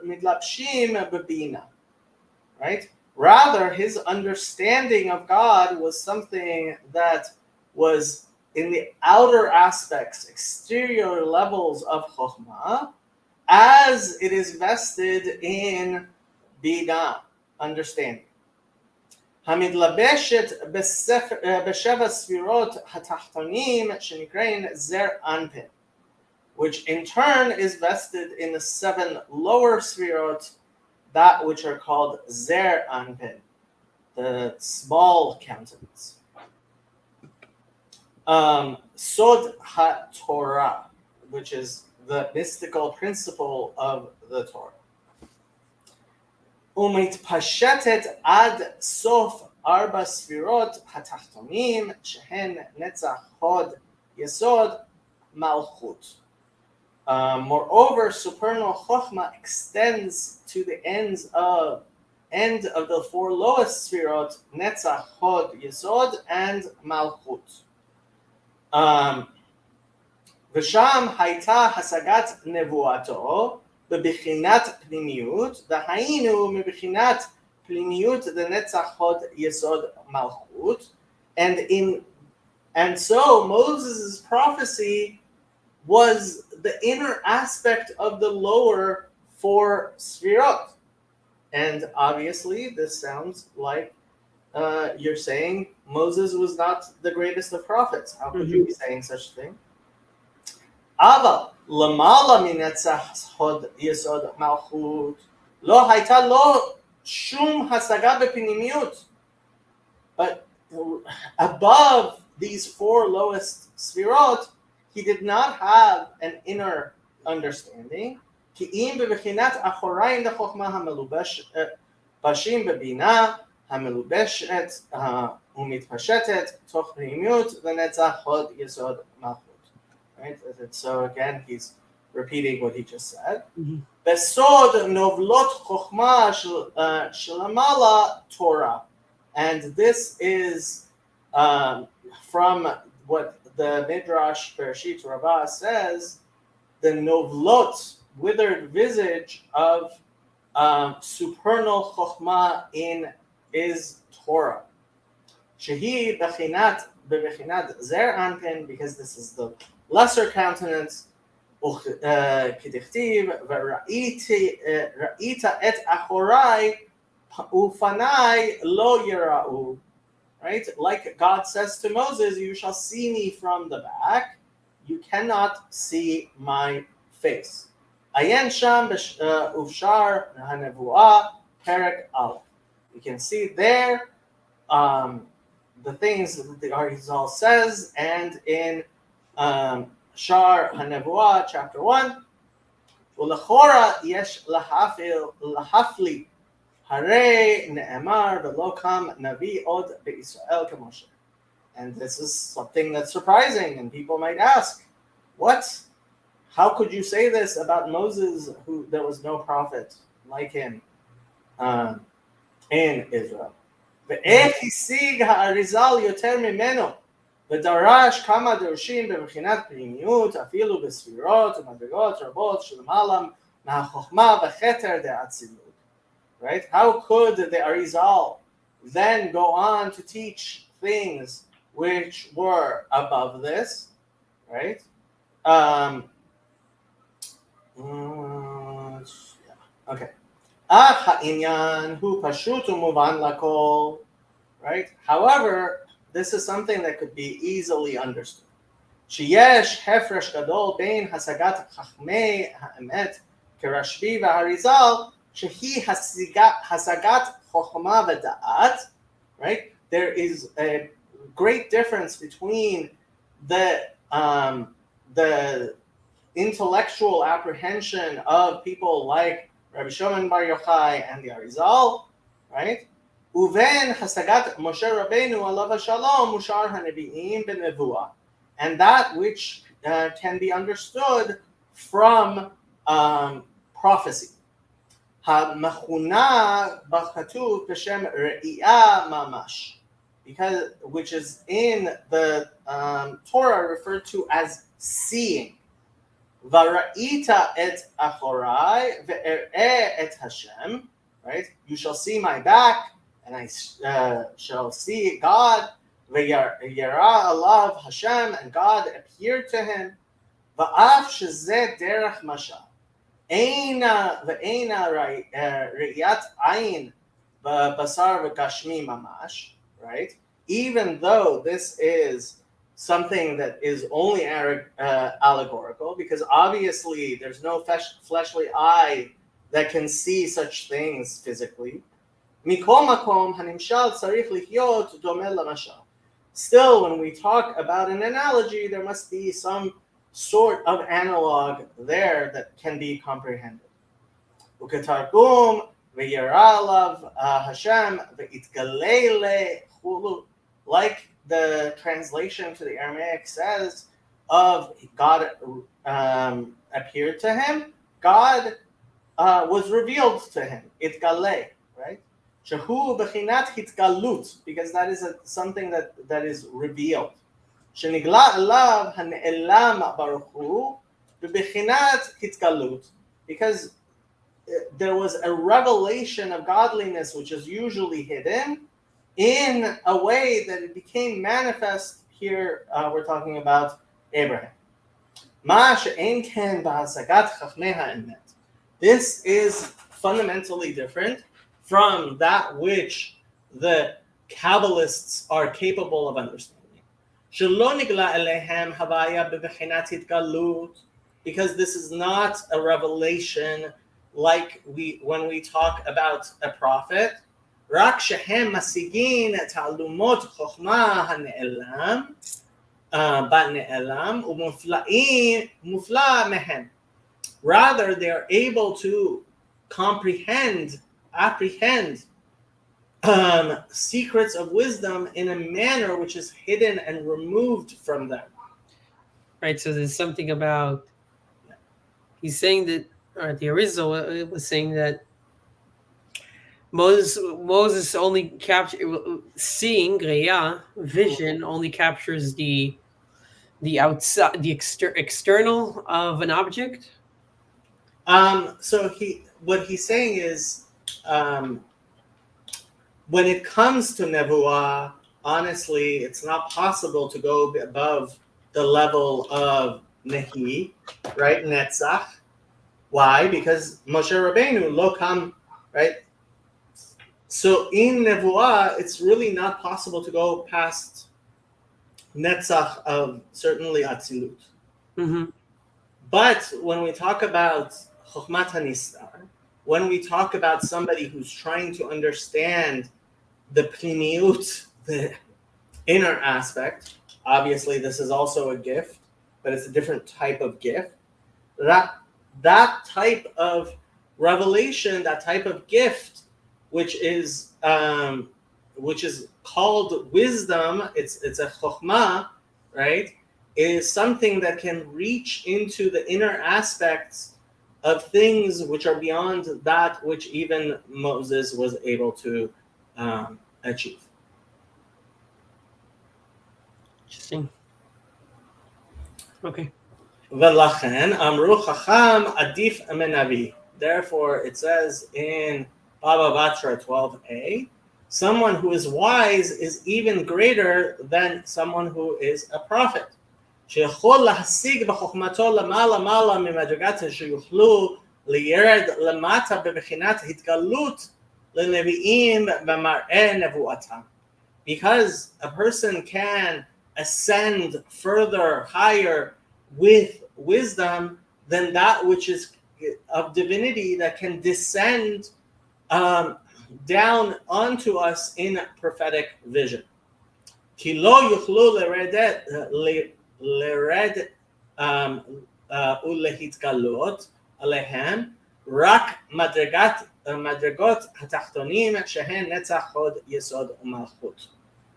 המתלבשים בבינה, right? Rather, his understanding of God was something that was in the outer aspects, exterior levels of chokhmah, as it is vested in bina, understanding. המתלבשת בשבע ספירות התחתונים שנקראים זר אנפין, which in turn is vested in the 7 lower sphirot, that which are called zer anpin, the small countenance. Sod ha-Torah, which is the mystical principle of the Torah. ומתפשטת עד סוף 4 ספירות התחתונים שהן נצח, הוד, יסוד, מלכות. Moreover, supernal chokhmah extends to the end of the 4 lowest sfirot, netzach, hod, yesod, and malchut. ושם הייתה השגת נבואתו בבחינת פנימיות, דהיינו מבחינת פנימיות דנצח, hod, yesod, malchut. And so Moses' prophecy was the inner aspect of the lower 4 sfirot. And obviously this sounds like you're saying Moses was not the greatest of prophets. How could you be saying such a thing? אבל למעלה מנצח, הוד, יסוד, מלכות לא הייתה לו שום השגה בפנימיות. But above these 4 lowest sfirot, he did not have an inner understanding. כי אם בבחינת אחוריים דחוכמה המלובשים בבינה, המלובשת ומתפשטת תוך פנימיות ונצח, הוד, יסוד, מלכות. Right? So again, he's repeating what he just said. בסוד נובלות חוכמה שלמעלה תורה. And this is from what the Midrash Bereshit Rabbah says, the novlot, withered visage of supernal chokhmah is Torah. Shehi bebechinat zer anpin, because this is the lesser countenance. K'dichtiv v'ra'ita et achorai ufanai lo yera'u. Right? Like God says to Moses, you shall see me from the back. You cannot see my face. Ayen sham ufshar hanevuah perek aleph. You can see there the things that the Arizal says, and in Shar hanevuah chapter 1, ulechora yesh lahafli. Hare ne'emar v'lo kam navi od be'Israel k'Moshe. And this is something that's surprising, and people might ask, what? How could you say this about Moses, who there was no prophet like him in Israel? Ve'ech hisig ha'arizal yoter mimeno ודרש כמה דורשים בבחינת פנימיות אפילו בספירות ומדרגות רבות שלמעלה מהחוכמה וכתר דאצילות. Right? How could the Arizal then go on to teach things which were above this? Right? Okay. Ha'inyan hu pashut u'muvan lakol. Right? However, this is something that could be easily understood. שיש הפרש גדול בין השגת חכמי האמת כרשב"י והאריזל, שהיא השגת חוכמה ודעת, right? There is a great difference between the intellectual apprehension of people like Rabbi Shimon Bar Yochai and the Arizal, right? ובין השגת משה רבנו עליו השלום ושאר הנביאים בנבואה, and that which can be understood from prophecy. המכונה בכתוב בשם ראייה ממש, because which is in the Torah referred to as seeing. וראית את אחוריי ואראה את השם, right? You shall see my back and I shall see God. וירא עליו השם, and God appeared to him. ואף שזה דרך משל, ואינה ראיית עין בבשר וגשמי ממש, right? Even though this is something that is only allegorical, because obviously there's no fleshly eye that can see such things physically. מכל מקום, הנמשל צריך להיות דומה למשל. Still, when we talk about an analogy, there must be some sort of analog there that can be comprehended. וכתרגום וירא עליו השם ויתגלה לכולו, like the translation to the Aramaic says of God appeared to him, God was revealed to him, itgale, right? Shehu bechinat hitgalut, because that is something that is revealed. Shenigla elav hane'elam baruch hu bechinat hitgalut, because there was a revelation of godliness which is usually hidden in a way that it became manifest. Here we're talking about Abraham. Ma she'en ken ba'hasagat chachmei ha'emet. This is fundamentally different from that which the Kabbalists are capable of understanding. Shelo nigla elehem havaya bebechinat hitgalut, because this is not a revelation like when we talk about a prophet. רק שהם משיגים תעלומות חוכמה הנעלם, בנעלם, ומופלא מהם. Rather, they are able to apprehend secrets of wisdom in a manner which is hidden and removed from them. Right, so there's something about, he's saying that, or the original was saying that Moses only seeing Reya, vision, only captures the outside, the external of an object. So what he's saying is, when it comes to nevuah, honestly, it's not possible to go above the level of nehi, right? Netzach. Why? Because Moshe Rabbeinu lo kam, right? So in nevuah, it's really not possible to go past netzach of certainly atzilut. Mm-hmm. But when we talk about chokhmat hanistar, when we talk about somebody who's trying to understand the pnimiut, the inner aspect, obviously this is also a gift, but it's a different type of gift. That type of revelation, that type of gift, which is called wisdom, it's a chokhmah, right? Is something that can reach into the inner aspects of things which are beyond that which even Moses was able to achieve. Interesting. Okay. V'lachen amru chacham adif min navi. Therefore, it says in Baba Batra 12a, someone who is wise is even greater than someone who is a prophet. שיכול להשיג בחוכמתו למעלה ממדרגת שיוכלו לירד למטה בבחינת התגלות לנביאים במראה נבואתם. Because a person can ascend further, higher with wisdom than that which is of divinity that can descend down onto us in prophetic vision. כי לא יוכלו לרד ולהתגלות עליהם רק מדרגות התחתונים שהן נצח הוד יסוד ומלכות.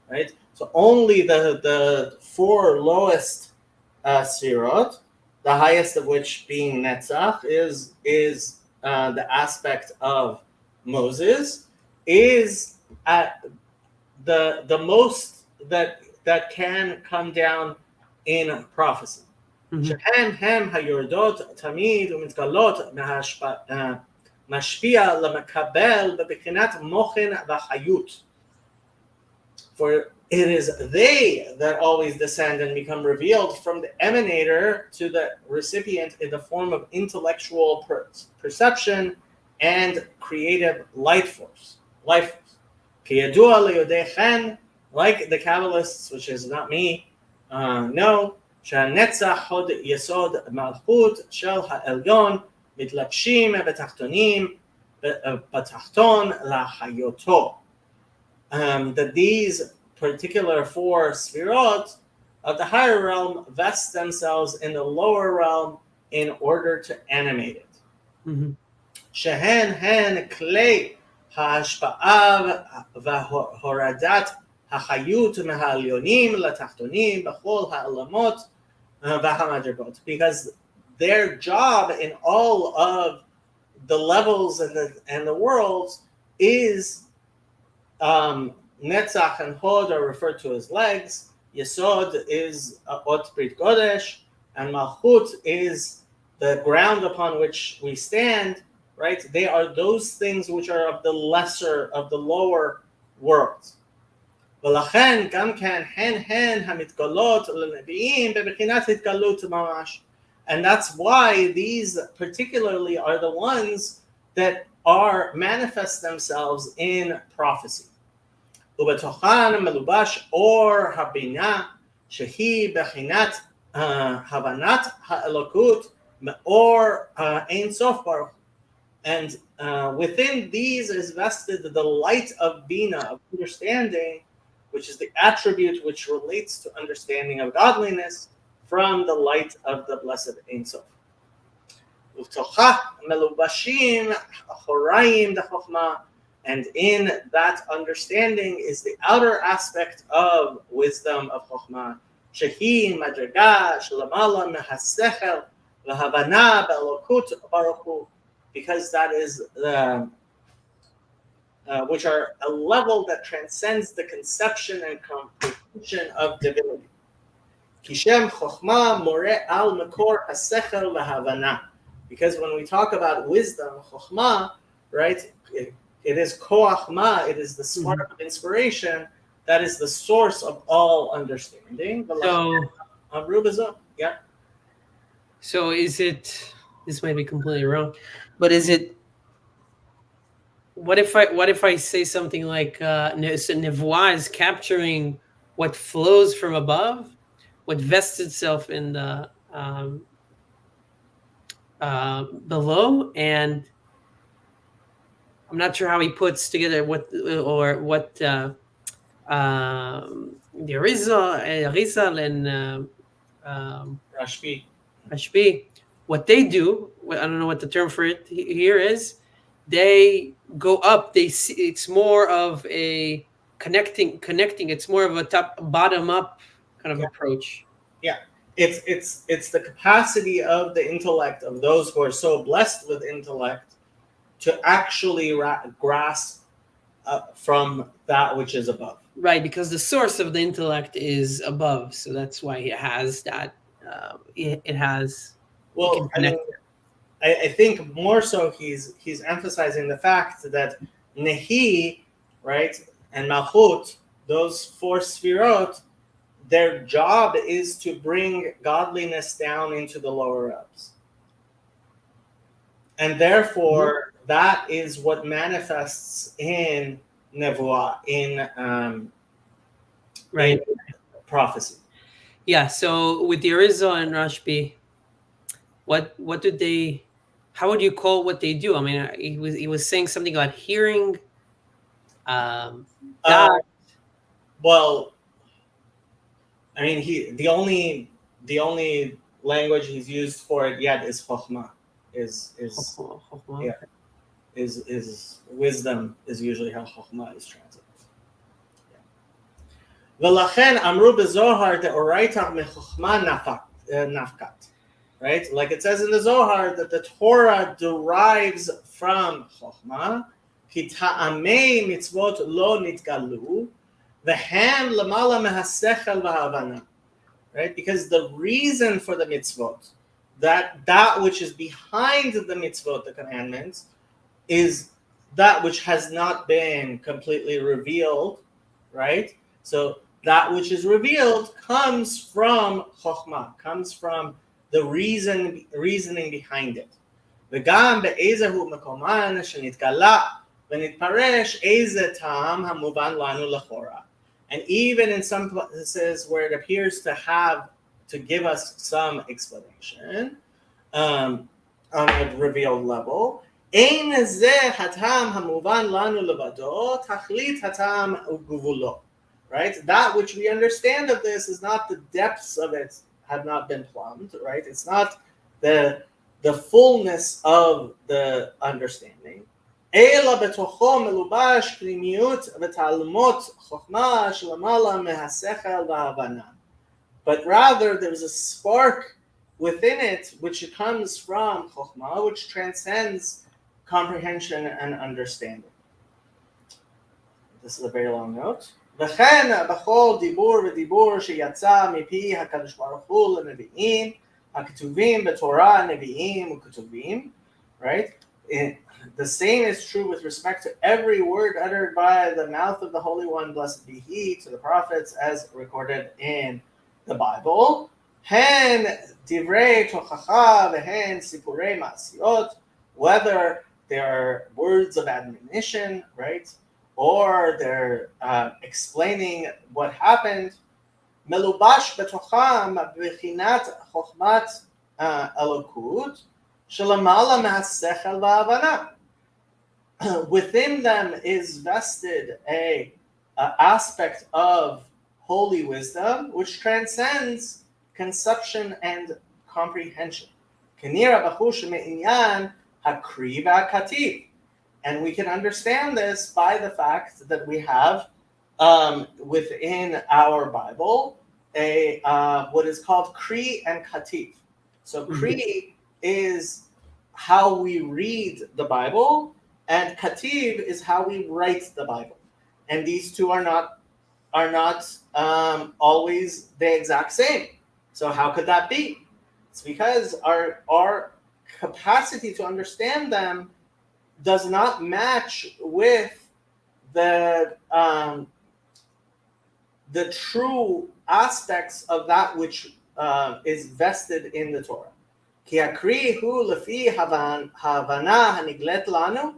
Right? So only the four lowest sfirot, the highest of which being Netzach is the aspect of Moses, is at the most that can come down in prophecy. שהם הם היורדות תמיד ומתגלות משפיע למקבל בבחינת מוחין וחיות. For it is they that always descend and become revealed from the emanator to the recipient in the form of intellectual perception and creative life force. כידוע ליודעיכם, like the Kabbalists, which is not me, know, שהנצח הוד יסוד מלכות של העליון מתלבשים בתחתון להחיותו. That these particular four sfirot of the higher realm vest themselves in the lower realm in order to animate it. שהן הן כלי ההשפעה והורדת החיות מהעליונים לתחתונים בכל העולמות והמדרגות, because their job in all of the levels and the worlds is Netzach and Hod are referred to as legs, Yesod is Ot Brit Kodesh, and Malchut is the ground upon which we stand, right? They are those things which are of the lesser, of the lower worlds. ולכן גם כן הן המתגלות לנביאים בבחינת התגלות ממש. And that's why these particularly are the ones that are manifest themselves in prophecy. ובתוכן מלובש אור הבינה שהיא בחינת הבנת האלוקות מאור אין סוף ברוך. And within these is vested the light of Bina, of understanding, which is the attribute which relates to understanding of godliness from the light of the blessed Ein Sof. ובתוכה מלובשים אחוריים דחוכמה, and in that understanding is the outer aspect of wisdom of Chokhmah, שהיא מדרגה שלמעלה מהשכל והבנה באלוקות ברוך הוא, because that is the which are a level that transcends the conception and comprehension of divinity. כי שם חוכמה מורה על מקור השכל וההבנה. Because when we talk about wisdom, chokhmah, right, it is koachma, it is the spark of inspiration that is the source of all understanding. So, yeah. So is it? This might be completely wrong, but is it? What if I say something like Nevuah is capturing what flows from above, what vests itself in the below, and I'm not sure how he puts together what the Rizal and Rashbi, what they do. I don't know what the term for it here is. They go up. They see it's more of a connecting. It's more of a top bottom up kind of approach. Yeah, it's the capacity of the intellect of those who are so blessed with intellect to actually grasp from that which is above. Right, because the source of the intellect is above, so that's why it has that. It has. Well, I think more so he's emphasizing the fact that Nehi, right, and Malchut, those four sfirot, their job is to bring godliness down into the lower realms. And therefore, that is what manifests in Nevuah, in prophecy. Yeah. So with the Arizal and Rashbi, what did they? How would you call what they do? I mean, he was saying something about hearing. Uh, That. well, I mean, the only language he's used for it yet is chokhmah, is yeah, is wisdom is usually how chokhmah is translated. V'lachen amru bezohar deoraita mechokhmah nafkat. Right, like it says in the Zohar that the Torah derives from chokhmah. Ki ta'amei mitzvot lo nitgalu, v'hem lamala mehasechel v'havana. Right, because the reason for the mitzvot, that which is behind the mitzvot, the commandments, is that which has not been completely revealed, right? So that which is revealed comes from chokhmah, comes from the reasoning behind it. וגם באיזה הוא מקומן שנתגלה ונתפרש איזה טעם המובן לנו לכאורה. And even in some places where it appears to give us some explanation on a revealed level, אין זה הטעם המובן לנו לבדו, תכלית הטעם וגבולו. Right? That which we understand of this is not the depths of it have not been plumbed, right? It's not the fullness of the understanding. אלא בתוכו מלובש פנימיות ותעלומות חוכמה שלמעלה מהשכל וההבנה. But rather there's a spark within it which comes from chokhmah, which transcends comprehension and understanding. This is a very long note. וכן בכל דיבור ודיבור שיצא מפי הקדוש ברוך הוא לנביאים הכתובים בתורה נביאים וכתובים, right? The same is true with respect to every word uttered by the mouth of the Holy One, blessed be He, to the prophets, as recorded in the Bible. הן דברי תוכחה והן סיפורי מעשיות, whether they are words of admonition, right? Or they're explaining what happened. מלובש בתוכם בחינת חוכמת אלוקות שלמעלה מהשכל וההבנה. Within them is vested a aspect of holy wisdom which transcends conception and comprehension. כנראה בחוש מעניין הקריא והכתיב. And we can understand this by the fact that we have within our Bible a what is called Kri and Kativ. So Kri is how we read the Bible, and Kativ is how we write the Bible. And these two are not always the exact same. So how could that be? It's because our capacity to understand them does not match with the true aspects of that which is vested in the Torah. כי הקריא הוא לפי ההבנה הנגלית לנו,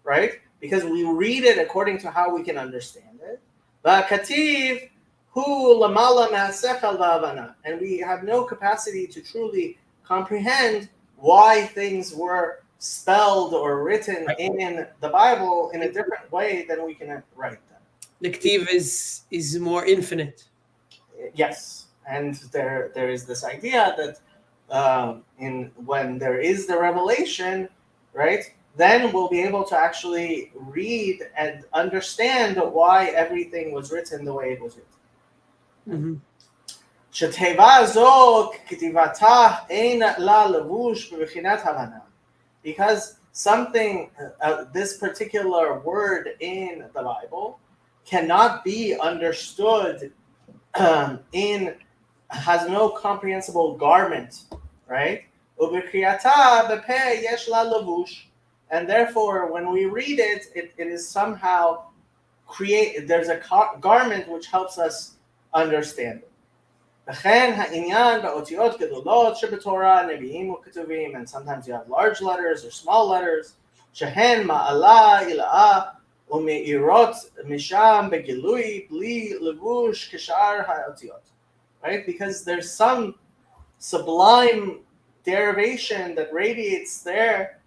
right? Because we read it according to how we can understand it. והכתיב הוא למעלה מהשכל וההבנה. And we have no capacity to truly comprehend why things were spelled or written in the Bible in a different way than we can write them. The Ktiv is more infinite. Yes, and there is this idea that when there is the revelation, right, then we'll be able to actually read and understand why everything was written the way it was written. שתיבה זו כתיבתה אין לה לבוש בבחינת הבנה. Because something, this particular word in the Bible cannot be understood has no comprehensible garment, right? And therefore, when we read it, it is somehow there's a garment which helps us understand it. וכן העניין באותיות גדולות שבתורה נביאים וכתובים, and sometimes you have large letters or small letters, שהן מעלה עילאה ומאירות משם בגילוי בלי לבוש כשאר האותיות. right? Because there's some sublime derivation that radiates there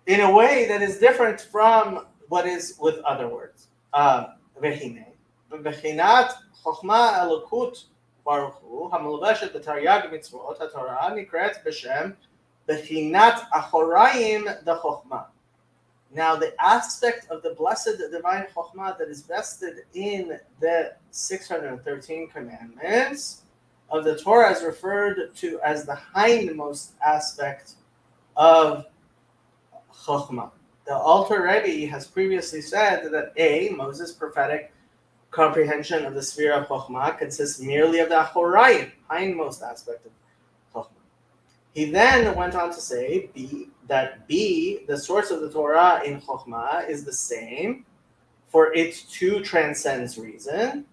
in a way that is different from what is with other words. Vehine. Bechinat Chochma Elokut Baruch Hu, Hamulveshet B'Taryag Mitzvot HaTorah, Nikret B'Shem Bechinat Achorayim the Chochma. Now, the aspect of the blessed divine Chokhmah that is vested in the 613 commandments of the Torah is referred to as the hindmost aspect of Chokhmah. The Alter Rebbe has previously said that Moses' prophetic comprehension of the sphere of Chokhmah consists merely of the Achorayim, hindmost aspect of Chokhmah. He then went on to say that the source of the Torah in Chokhmah, is the same, for it too transcends reason.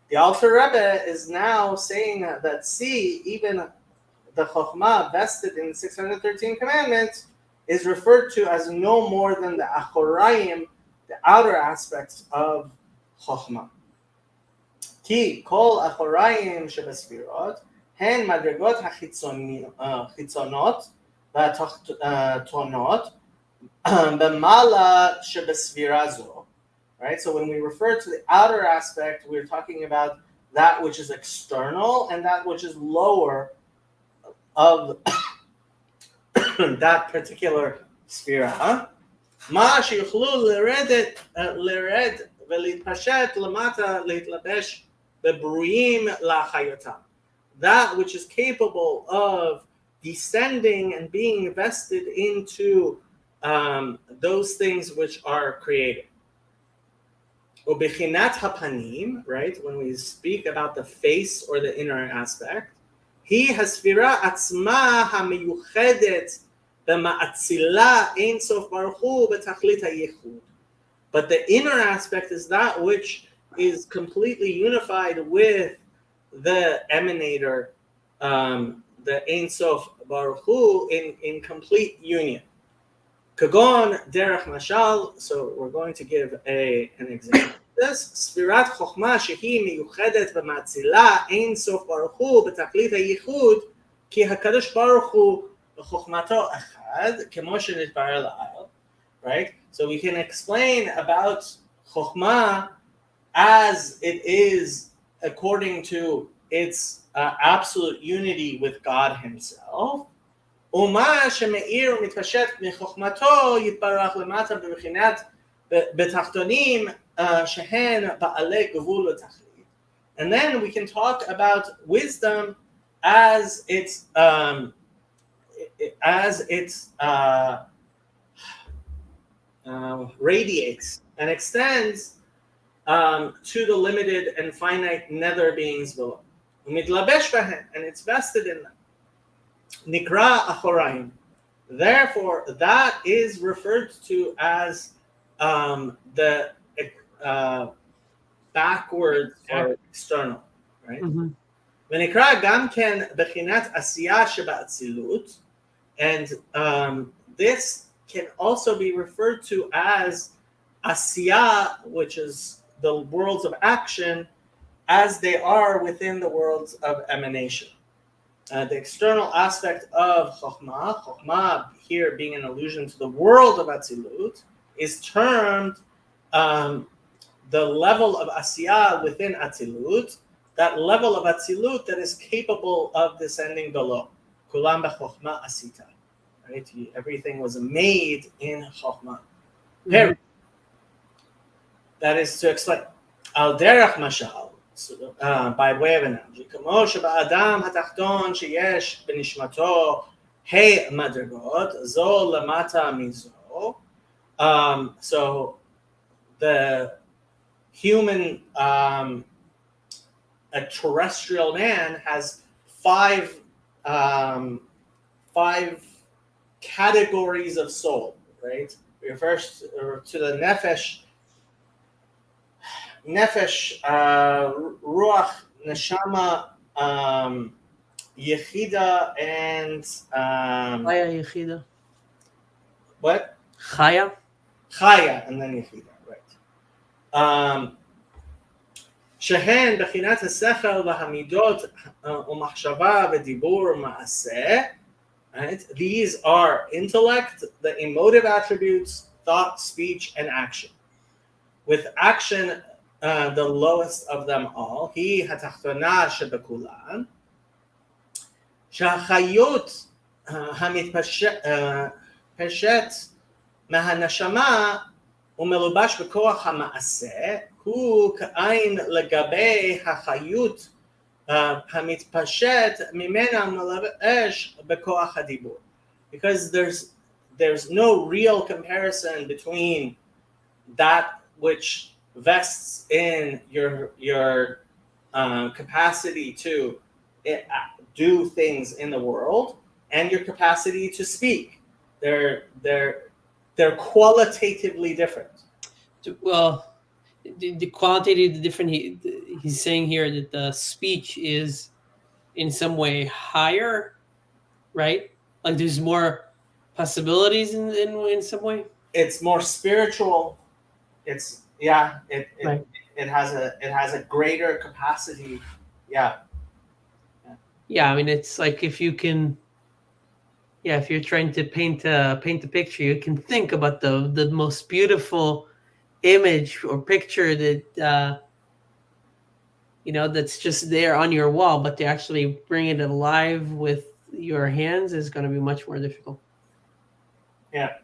The Alter Rebbe is now saying that even the Chokhmah vested in the 613 commandments is referred to as no more than the Achorayim, the outer aspects of Chokhmah. Ki kol Achorayim shebesfirot הן מדרגות החיצונות והתחתונות במעלה שבספירה זו. Right? So when we refer to the outer aspect, we're talking about that which is external and that which is lower of that particular sphere. מה שיוכלו לרד ולהתפשט למטה להתלבש בברואים להחיותם. That which is capable of descending and being vested into those things which are created. Ubechinat hapanim, right? When we speak about the face or the inner aspect, he hasfira atzma hamiyuchedet b'ma'atzila ein sof baruch hu b'tachlit hayichud. But the inner aspect is that which is completely unified with the emanator, the Ein Sof Baruch Hu, in complete union. Kagon derech mashal. So we're going to give an example. This Sfirat Chochma shehi miyuchedet b'matzila Ein Sof Baruch Hu b'tachlit hayichud ki hakadosh Baruch Hu b'chochmato echad kemo shenitbarer la'al. Right. So we can explain about Chochma as it is according to its absolute unity with God Himself. ומה שמאיר ומתפשט מחוכמתו יתברך למטה בבחינת בתחתונים שהן בעלי גבול ותכלית. And then we can talk about wisdom as it radiates and extends to the limited and finite nether beings below. And it's vested in them. Nikra Achorayim. Therefore, that is referred to as the backwards or external, right? V'nikra gam ken bechinat asiyah sheba'atzilut, and this can also be referred to as asiyah, which is the worlds of action, as they are within the worlds of emanation. The external aspect of Chokhmah here being an allusion to the world of Atzilut, is termed the level of Asiyah within Atzilut, that level of Atzilut that is capable of descending below. Kulam b'Chokhmah asita. Right? Everything was made in Chokhmah. That is to explain. Al derech mashal. By way of analogy, כמו שבאדם התחתון שיש בנשמתו מדרגות, זו למטה מזו. So the human, a terrestrial man has five categories of soul, right? We refers to the nefesh, ruach, neshama, yechida, and Chaya yechida. What? Chaya, and then yechida, right? שהן בחינת השכל והמידות ומחשבה ודיבור ומעשה. Right? These are intellect, the emotive attributes, thought, speech, and action. With action, the lowest of them all, היא התחתונה שבכולן, שהחיות המתפשט מהנשמה ומלובש בכוח המעשה, הוא כאין לגבי החיות המתפשט ממנה מלבש בכוח הדיבור. Because there's no real comparison between that which vests in your capacity to do things in the world and your capacity to speak. They're qualitatively different. Well, the qualitative different. He's saying here that the speech is in some way higher, right? Like there's more possibilities in some way. It's more spiritual. It's Right. it has a greater capacity. Yeah. Yeah, I mean it's like if you can. Yeah, if you're trying to paint a picture, you can think about the most beautiful image or picture that that's just there on your wall, but to actually bring it alive with your hands is going to be much more difficult. Yeah.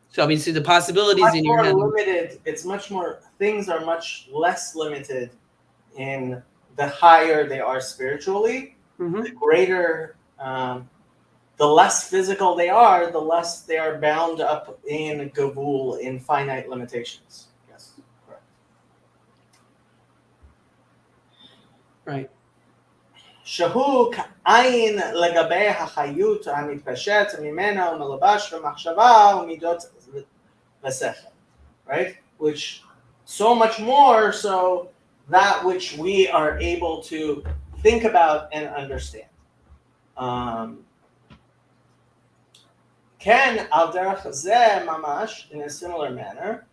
So obviously the possibilities Much in your more head. limited. It's much more. Things are much less limited in the higher they are spiritually. Mhm. The greater, the less physical they are, the less they are bound up in gavul, in finite limitations. Yes, correct. Right. שהוא כעין לגבי החיות המתפשט ממנה ומלובש במחשבה ומידות ושכל. Right? Which so much more so that which we are able to think about and understand. כן, על דרך זה ממש, in a similar manner,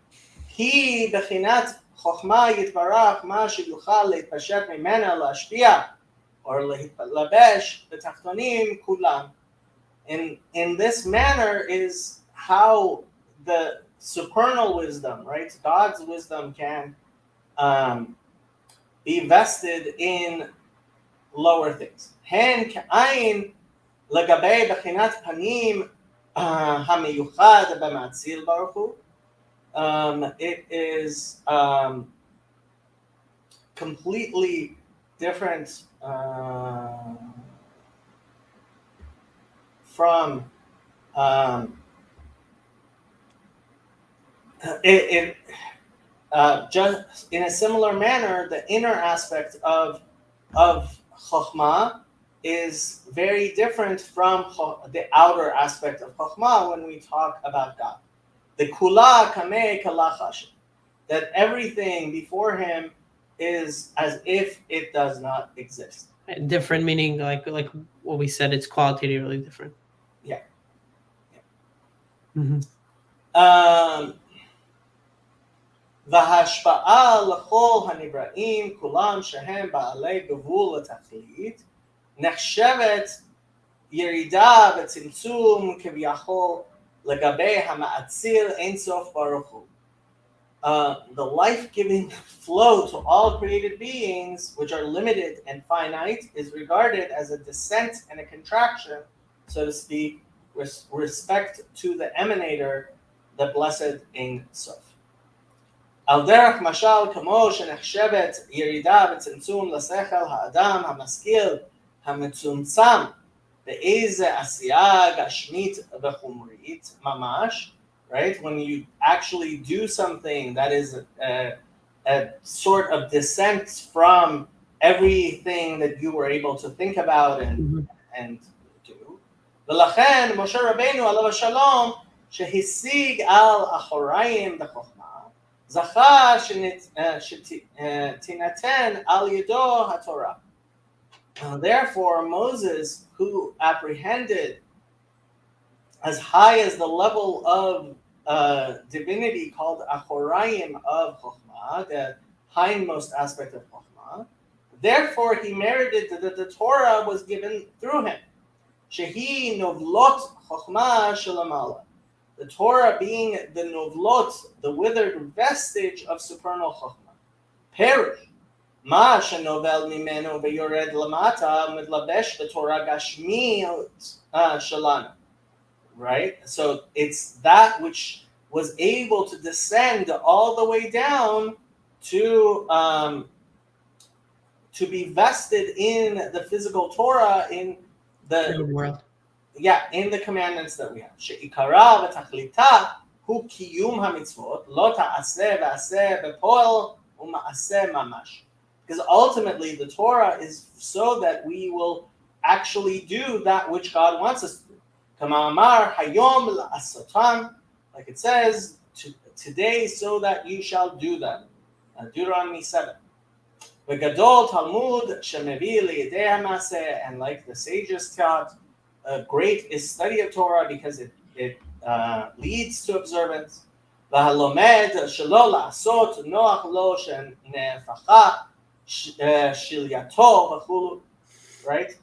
היא בחינת חוכמה יתברך מה שיוכל להתפשט ממנה להשפיע or להתלבש בתחתונים כולם. In this manner is how the supernal wisdom, right? God's wisdom can be vested in lower things. הן כעין לגבי בחינת פנים המיוחד במאציל ברוך הוא. It is completely different from just in a similar manner, the inner aspect of Chokhmah is very different from the outer aspect of Chokhmah when we talk about God. The Kula Kameh Kalachash, that everything before him is as if it does not exist. Different meaning like what we said, it's qualitatively different. Yeah. Mm-hmm. וההשפעה לכל הנבראים כולם שהם בעלי גבול לתכלית נחשבת ירידה וצמצום כביכול לגבי המאציל אין סוף ברוך הוא. The life-giving flow to all created beings, which are limited and finite, is regarded as a descent and a contraction, so to speak, with respect to the emanator, the blessed Ein Sof. על דרך משל כמו שנחשבת ירידה וצמצום לשכל האדם המשכיל המצומצם באיזה עשייה גשמית וחומרית ממש, right? When you actually do something that is a sort of descent from everything that you were able to think about and do. ולכן משה רבנו עליו השלום שהשיג על אחוריים בחוכמה זכה שתינתן על ידו התורה. Therefore, Moses, who apprehended as high as the level of divinity called Achorayim of Chokhmah, the hindmost aspect of Chokhmah, Therefore, he merited that the Torah was given through him. Shehi novlot chokhmah shalamala. The Torah being the novlot, the withered vestige of supernal chokhmah. Perish. Ma shenovel mimenu veyored lamata midlabesh the Torah gashmiot shalana. Right? So it's that which was able to descend all the way down to be vested in the physical Torah, in the world. in the commandments that we have. She'ikara v'tachlita hu kiyum hamitzvot lo ta'aseh v'aseh b'poel u'ma'aseh mamash. Because ultimately the Torah is so that we will actually do that which God wants us to do. Kama amar hayom la'asotam, like it says, today so that you shall do them. Deuteronomy 7. V'gadol Talmud shemevi liyedei hamaseh, and like the sages taught, great is study of Torah because it leads to observance. V'halomed shelo la'asot noach lo shenefacha shilyato v'chulu. Right?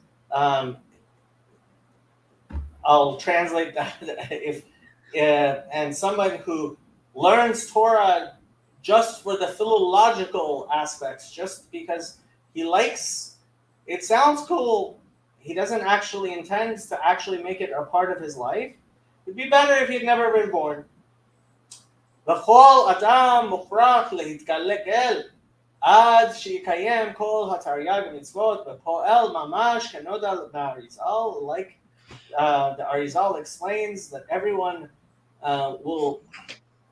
I'll translate that. If and someone who learns Torah just for the philological aspects, just because he likes, it sounds cool, he doesn't actually intend to actually make it a part of his life, it'd be better if he'd never been born. V'chol adam mukhrach leitgalel ad sheikayem kol hataryag mitzvot v'poel mamash kenoda b'Arizal. Like the Arizal explains, that everyone will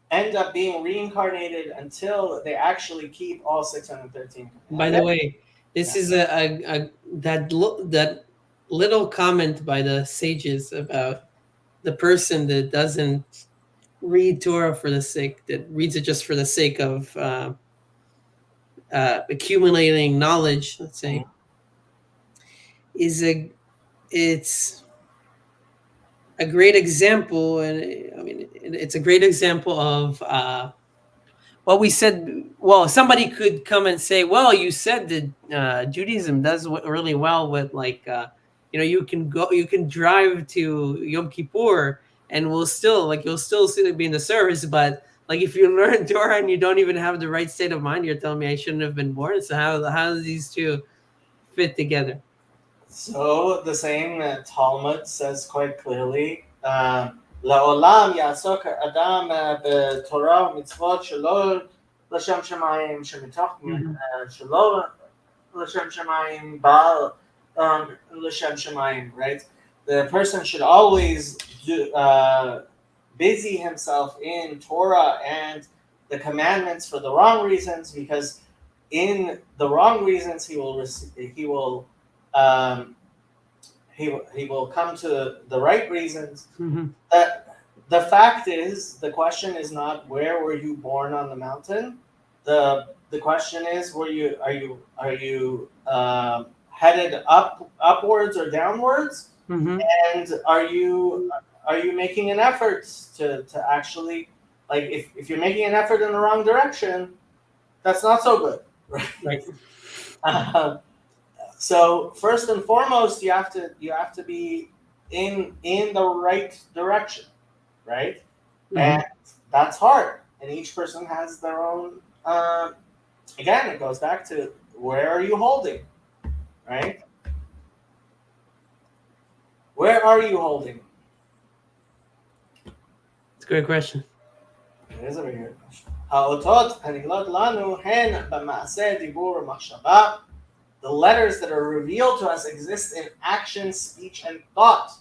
end up being reincarnated until they actually keep all 613. By the way, this is that little comment by the sages about the person that doesn't read Torah for the sake, that reads it just for the sake of accumulating knowledge, let's say, it's a great example, and I mean it's a great example of what we said. Well, somebody could come and say, well, you said that Judaism does really well with, like, you can drive to Yom Kippur and you'll still be in the service, but like if you learn Torah and you don't even have the right state of mind, you're telling me I shouldn't have been born. So how do these two fit together? So the same Talmud says quite clearly, "La'olam yasok adam b'Torah mitzvot shelo l'shem shemayim shemitoch shelo l'shem shemayim ba'al l'shem shemayim." Right, the person should always busy himself in Torah and the commandments for the wrong reasons, because in the wrong reasons he will come to the right reasons. Mm-hmm. The fact is, the question is not where were you born on the mountain. The question is, are you headed upwards or downwards, mm-hmm. and are you making an effort to actually, like, if you're making an effort in the wrong direction, that's not so good, right? So first and foremost, you have to be in the right direction, right? Mm-hmm. And that's hard. And each person has their own. Again, it goes back to where are you holding, right? Where are you holding? It's a great question. It is a very good question. Ha'otot hanilot lanu hen b'maaseh dibur machshava. The letters that are revealed to us exist in action, speech, and thought.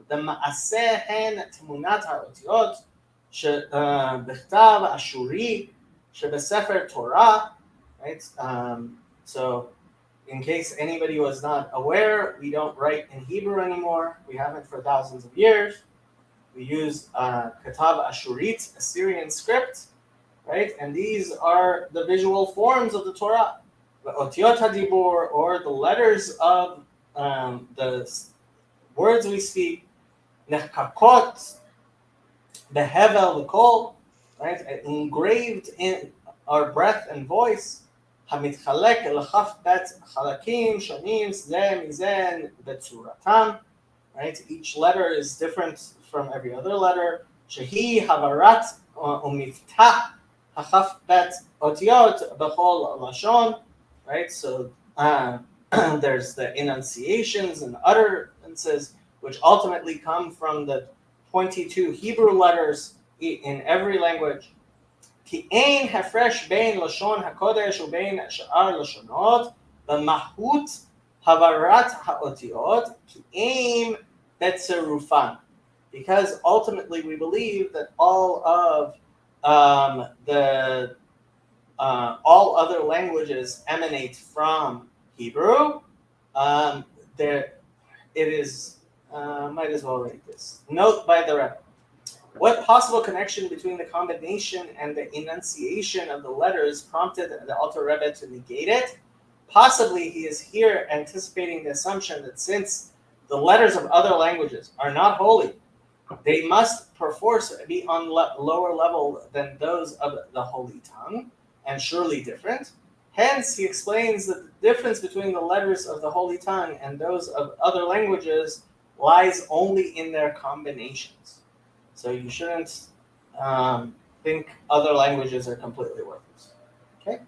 The ma'aseh hen tmunat ha'otiot b'chtav ashuri shebesefer Torah. Right. So, in case anybody was not aware, we don't write in Hebrew anymore. We haven't for thousands of years. We use Katav Ashurit, Assyrian script, right? And these are the visual forms of the Torah. The Otiot HaDibur, or the letters of the words we speak. Nechkakot, the Hevel, the Kol, right? Engraved in our breath and voice. המתחלק לכף חלקים שונים זה מזה בצורתם. Right? Each letter is different from every other letter. שהיא הברת ומבטא הכ"ב אותיות בכל לשון. Right? So there's the enunciations and utterances which ultimately come from the 22 Hebrew letters in every language. כי אין הפרש בין לשון הקודש ובין שאר לשונות במהות הברת האותיות כי אין בצירופן. Because ultimately we believe that all of all other languages emanate from Hebrew. There, it is. Might as well write this. Note by the Rebbe. What possible connection between the combination and the enunciation of the letters prompted the Alter Rebbe to negate it? Possibly he is here anticipating the assumption that since the letters of other languages are not holy, they must perforce be on lower level than those of the holy tongue, and surely different. Hence, he explains that the difference between the letters of the holy tongue and those of other languages lies only in their combinations. So you shouldn't think other languages are completely worthless. Okay?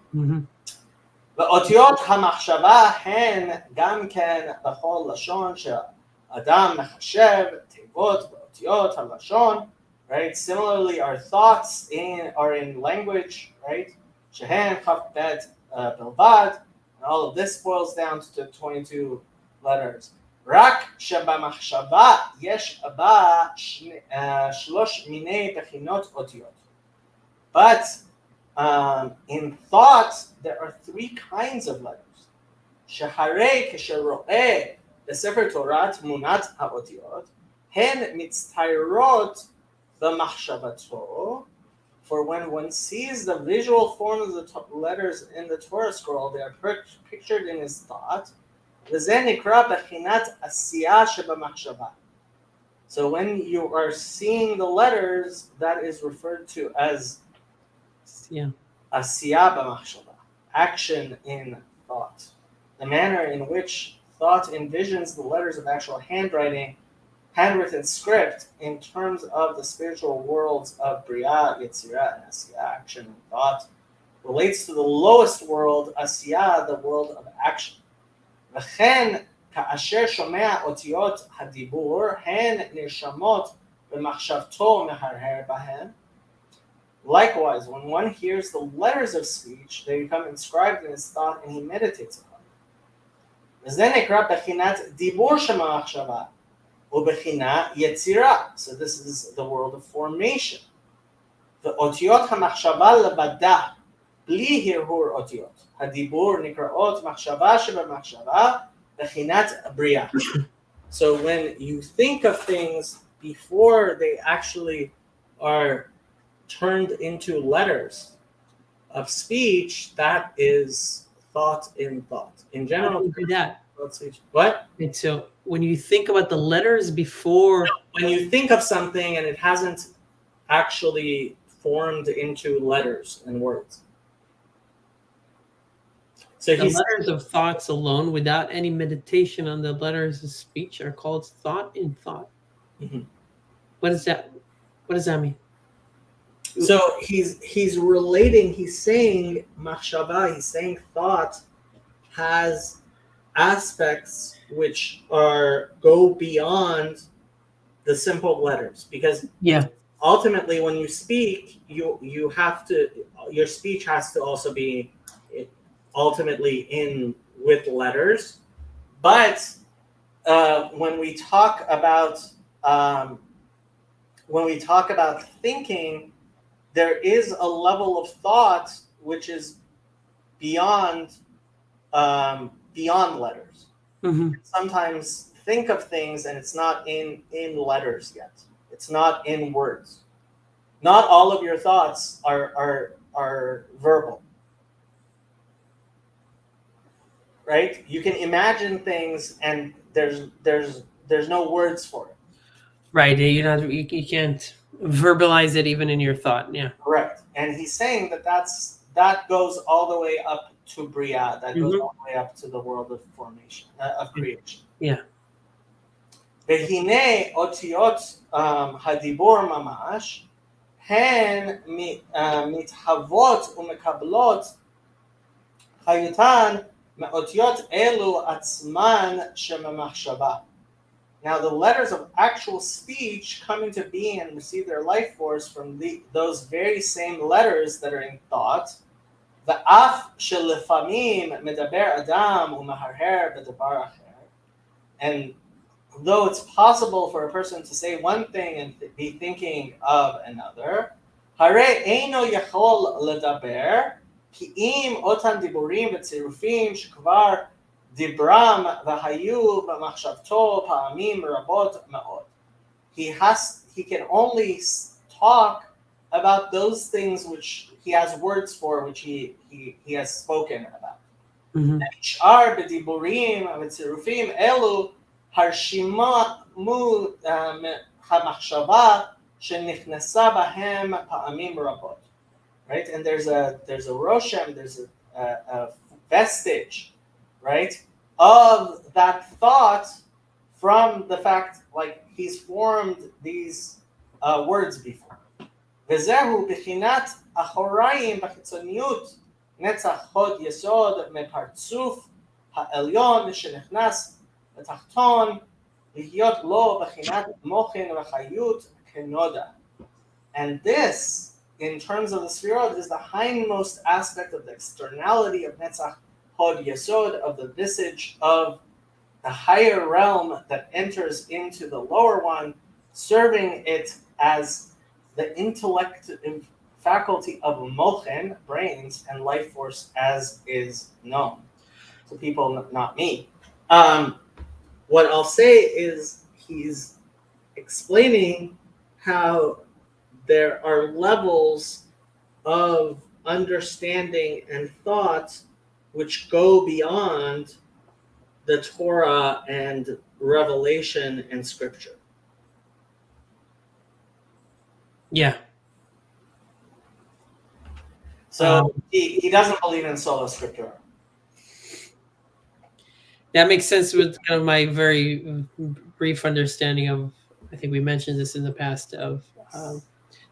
ואותיות המחשבה הן גם כן בכל לשון שאדם מחשב תיבות ואותיות הלשון, right? Similarly, our thoughts are in language, right? שהן כ"ב בלבד, and all of this boils down to 22 letters. רק שבמחשבה יש בה שלוש מיני בחינות אותיות. But in thought, there are three kinds of letters. שהרי כשרואה בספר תורה תמונת האותיות, הן מצטיירות במחשבתו, for when one sees the visual form of the letters in the Torah scroll, they are pictured in his thought. וזה נקרא בחינת עשייה שבמחשבה. So when you are seeing the letters, that is referred to as עשייה במחשבה, action in thought. The manner in which thought envisions the letters of actual handwritten script in terms of the spiritual worlds of Bria, Yetzirah, and Asiyah, action and thought, relates to the lowest world, Asiyah, the world of action. וכן כאשר שומע אותיות הדיבור, הן נרשמות במחשבתו מהרהר בהן. Likewise, when one hears the letters of speech, they become inscribed in his thought and he meditates upon them. וזה נקרא בחינת דיבור שבמחשבה. ובחינה יצירה. So this is the world of formation. ואותיות המחשבה לבדה, בלי הרהור אותיות. הדיבור נקראות מחשבה שבמחשבה, בחינת בריאה. So when you think of things before they actually are turned into letters of speech, that is thought in thought. In general, do that. What? And so when you think about the letters before, when you think of something and it hasn't actually formed into letters and words. So the letters of thoughts alone, without any meditation on the letters of speech, are called thought in thought. Mm-hmm. What does that mean? So he's relating. He's saying machshava. He's saying thought has aspects which go beyond the simple letters, because ultimately when you speak, you have to, your speech has to also be ultimately in with letters. But when we talk about thinking, there is a level of thought which is beyond letters. Mm-hmm. Sometimes think of things and it's not in letters yet. It's not in words. Not all of your thoughts are verbal. Right? You can imagine things and there's no words for it. Right. You can't verbalize it even in your thought. Yeah. Correct. And he's saying that goes all the way up to Bria, that goes all the way up to the world of formation, of creation. Yeah. והנה אותיות הדיבור ממש, הן מתהוות ומקבלות חיותן מאותיות אלו עצמן שבמחשבה. Now the letters of actual speech come into being and receive their life force from those very same letters that are in thought. ואף שלפעמים מדבר אדם ומהרהר בדבר אחר. And though it's possible for a person to say one thing and be thinking of another, הרי אינו יכול לדבר, כי אם אותם דיבורים וצירופים שכבר דיברם והיו במחשבתו פעמים רבות מאוד. He can only talk about those things which he has words for, which he has spoken about. נשאר בדיבורים וצירופים אלו הרשימה המחשבה שנכנסה בהם פעמים רבות. Right? And there's a roshem, there's a vestige, right, of that thought from the fact, like, he's formed these words before. וזהו בחינת אחוריים בחיצוניות נצח הוד יסוד מפרצוף העליון שנכנס לתחתון להיות לו בחינת מוחין וחיות כנודע. And this, in terms of the Sfirot, is the hindmost aspect of the externality of Netzach Hod Yesod, of the visage of the higher realm that enters into the lower one, serving it as the intellective faculty of mochen, brains, and life force as is known to people, not me. What I'll say is he's explaining how there are levels of understanding and thought which go beyond the Torah and revelation and scripture. Yeah. So he doesn't believe in sola scriptura. That makes sense with kind of my very brief understanding of, I think we mentioned this in the past, of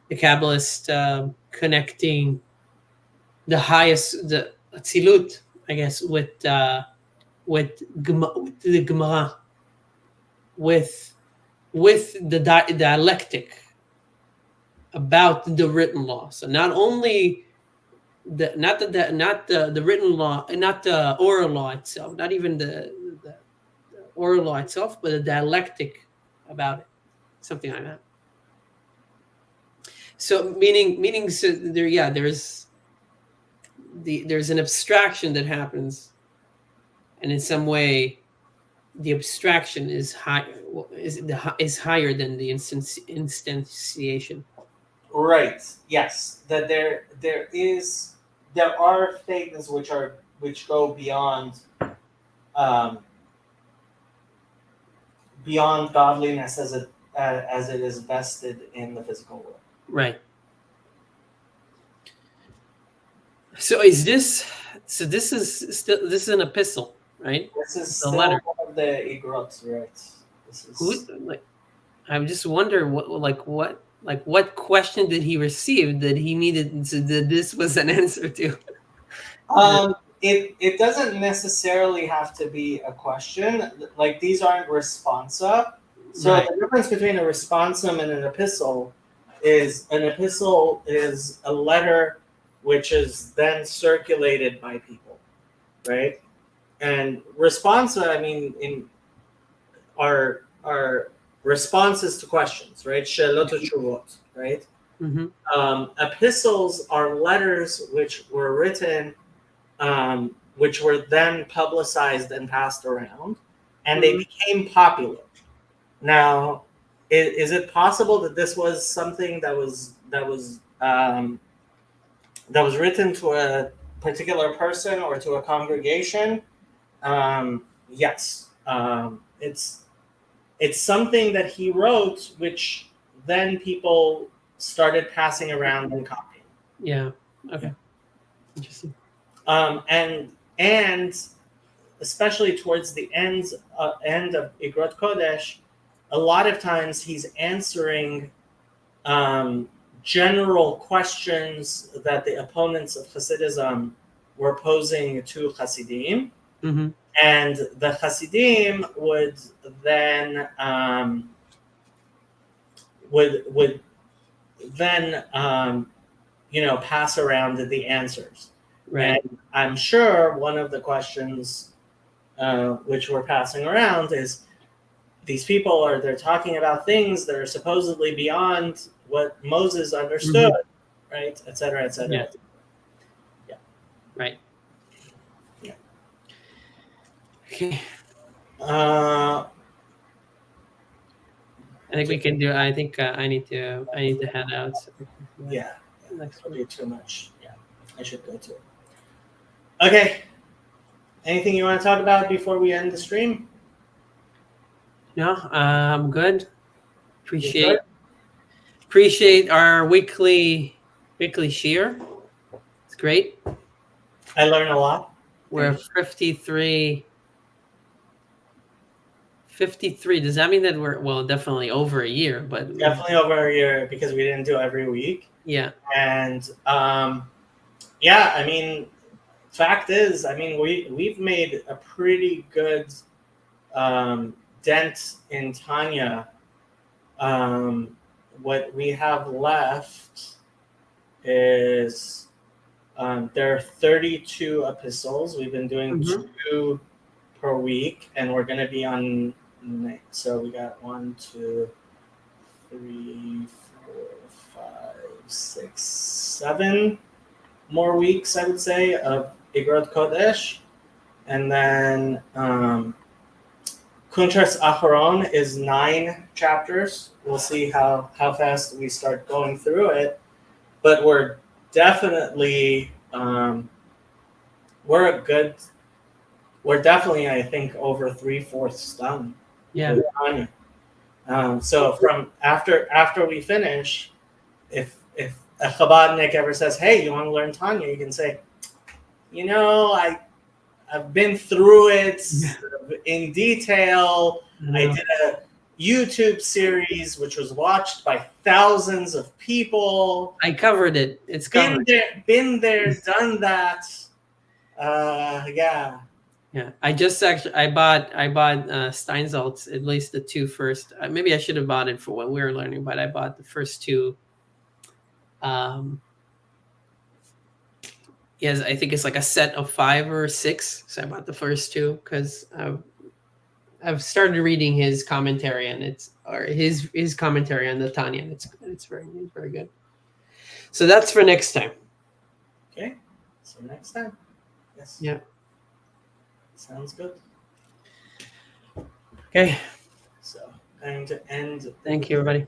the Kabbalist connecting the highest, the Atzilut, I guess, with the Gemara, with the dialectic about the written law. So not only not the written law, not the oral law itself, not even the oral law itself, but the dialectic about it, something like that. So meaning so there, there's an abstraction that happens, and in some way, the abstraction is higher than the instantiation. Right. Yes. That there are things which go beyond godliness as it is vested in the physical world. Right. So this is an epistle, right? This is the still letter. One of the Igrot, right? This is I just wonder what question did he receive that he needed that this was an answer to? It doesn't necessarily have to be a question. Like, these aren't responsa. So right. The difference between a responsum and an epistle is a letter which is then circulated by people, right? And responsa, I mean, are responses to questions, right? Shelot utshuvot, right? Mm-hmm. Epistles are letters which were written, which were then publicized and passed around, and they became popular. Now, is it possible that this was something that was written to a particular person or to a congregation? Yes. It's something that he wrote, which then people started passing around and copying. Yeah. Okay. Interesting. And especially towards the end of Igrot Kodesh, a lot of times he's answering general questions that the opponents of Hasidism were posing to Hasidim, and the Hasidim would then pass around the answers. Right. And I'm sure one of the questions which we're passing around is, these people they're talking about things that are supposedly beyond what Moses understood, right? Et cetera, et cetera. Yeah. Right. Yeah. Okay. I think we can do. I think I need to head out. So yeah. Next It'll be too much. Yeah. I should go to it. Okay. Anything you want to talk about before we end the stream? No, I'm good. Appreciate our weekly shear. It's great. I learned a lot. We're 53. Does that mean that we're definitely over a year? But definitely over a year, because we didn't do every week. Yeah. And yeah, I mean, fact is, I mean, we've made a pretty good dent in Tanya. What we have left is there are 32 epistles. We've been doing 2 per week, and we're going to be on. So we got 1, 2, 3, 4, 5, 6, 7 more weeks, I would say, of Igrot Kodesh. And then Kuntras Acharon is 9 chapters. We'll see how fast we start going through it. But we're definitely, we're definitely, I think, over 3/4 done. Yeah. With Tanya. So from after we finish, if a Chabadnik ever says, "Hey, you want to learn Tanya?" you can say, I've been through it in detail. I did a YouTube series which was watched by thousands of people. I covered it. It's covered. Been there, done that. Yeah. Yeah, I bought Steinsaltz, at least the 2 first. Maybe I should have bought it for when we were learning, but I bought the first 2. Yes, I think it's like a set of 5 or 6. So I bought the first 2 because I've started reading his commentary, and his commentary on the Tanya. And it's very good. So that's for next time. Okay. So next time. Yes. Yeah. Sounds good. Okay. So going to end. Thank you, everybody.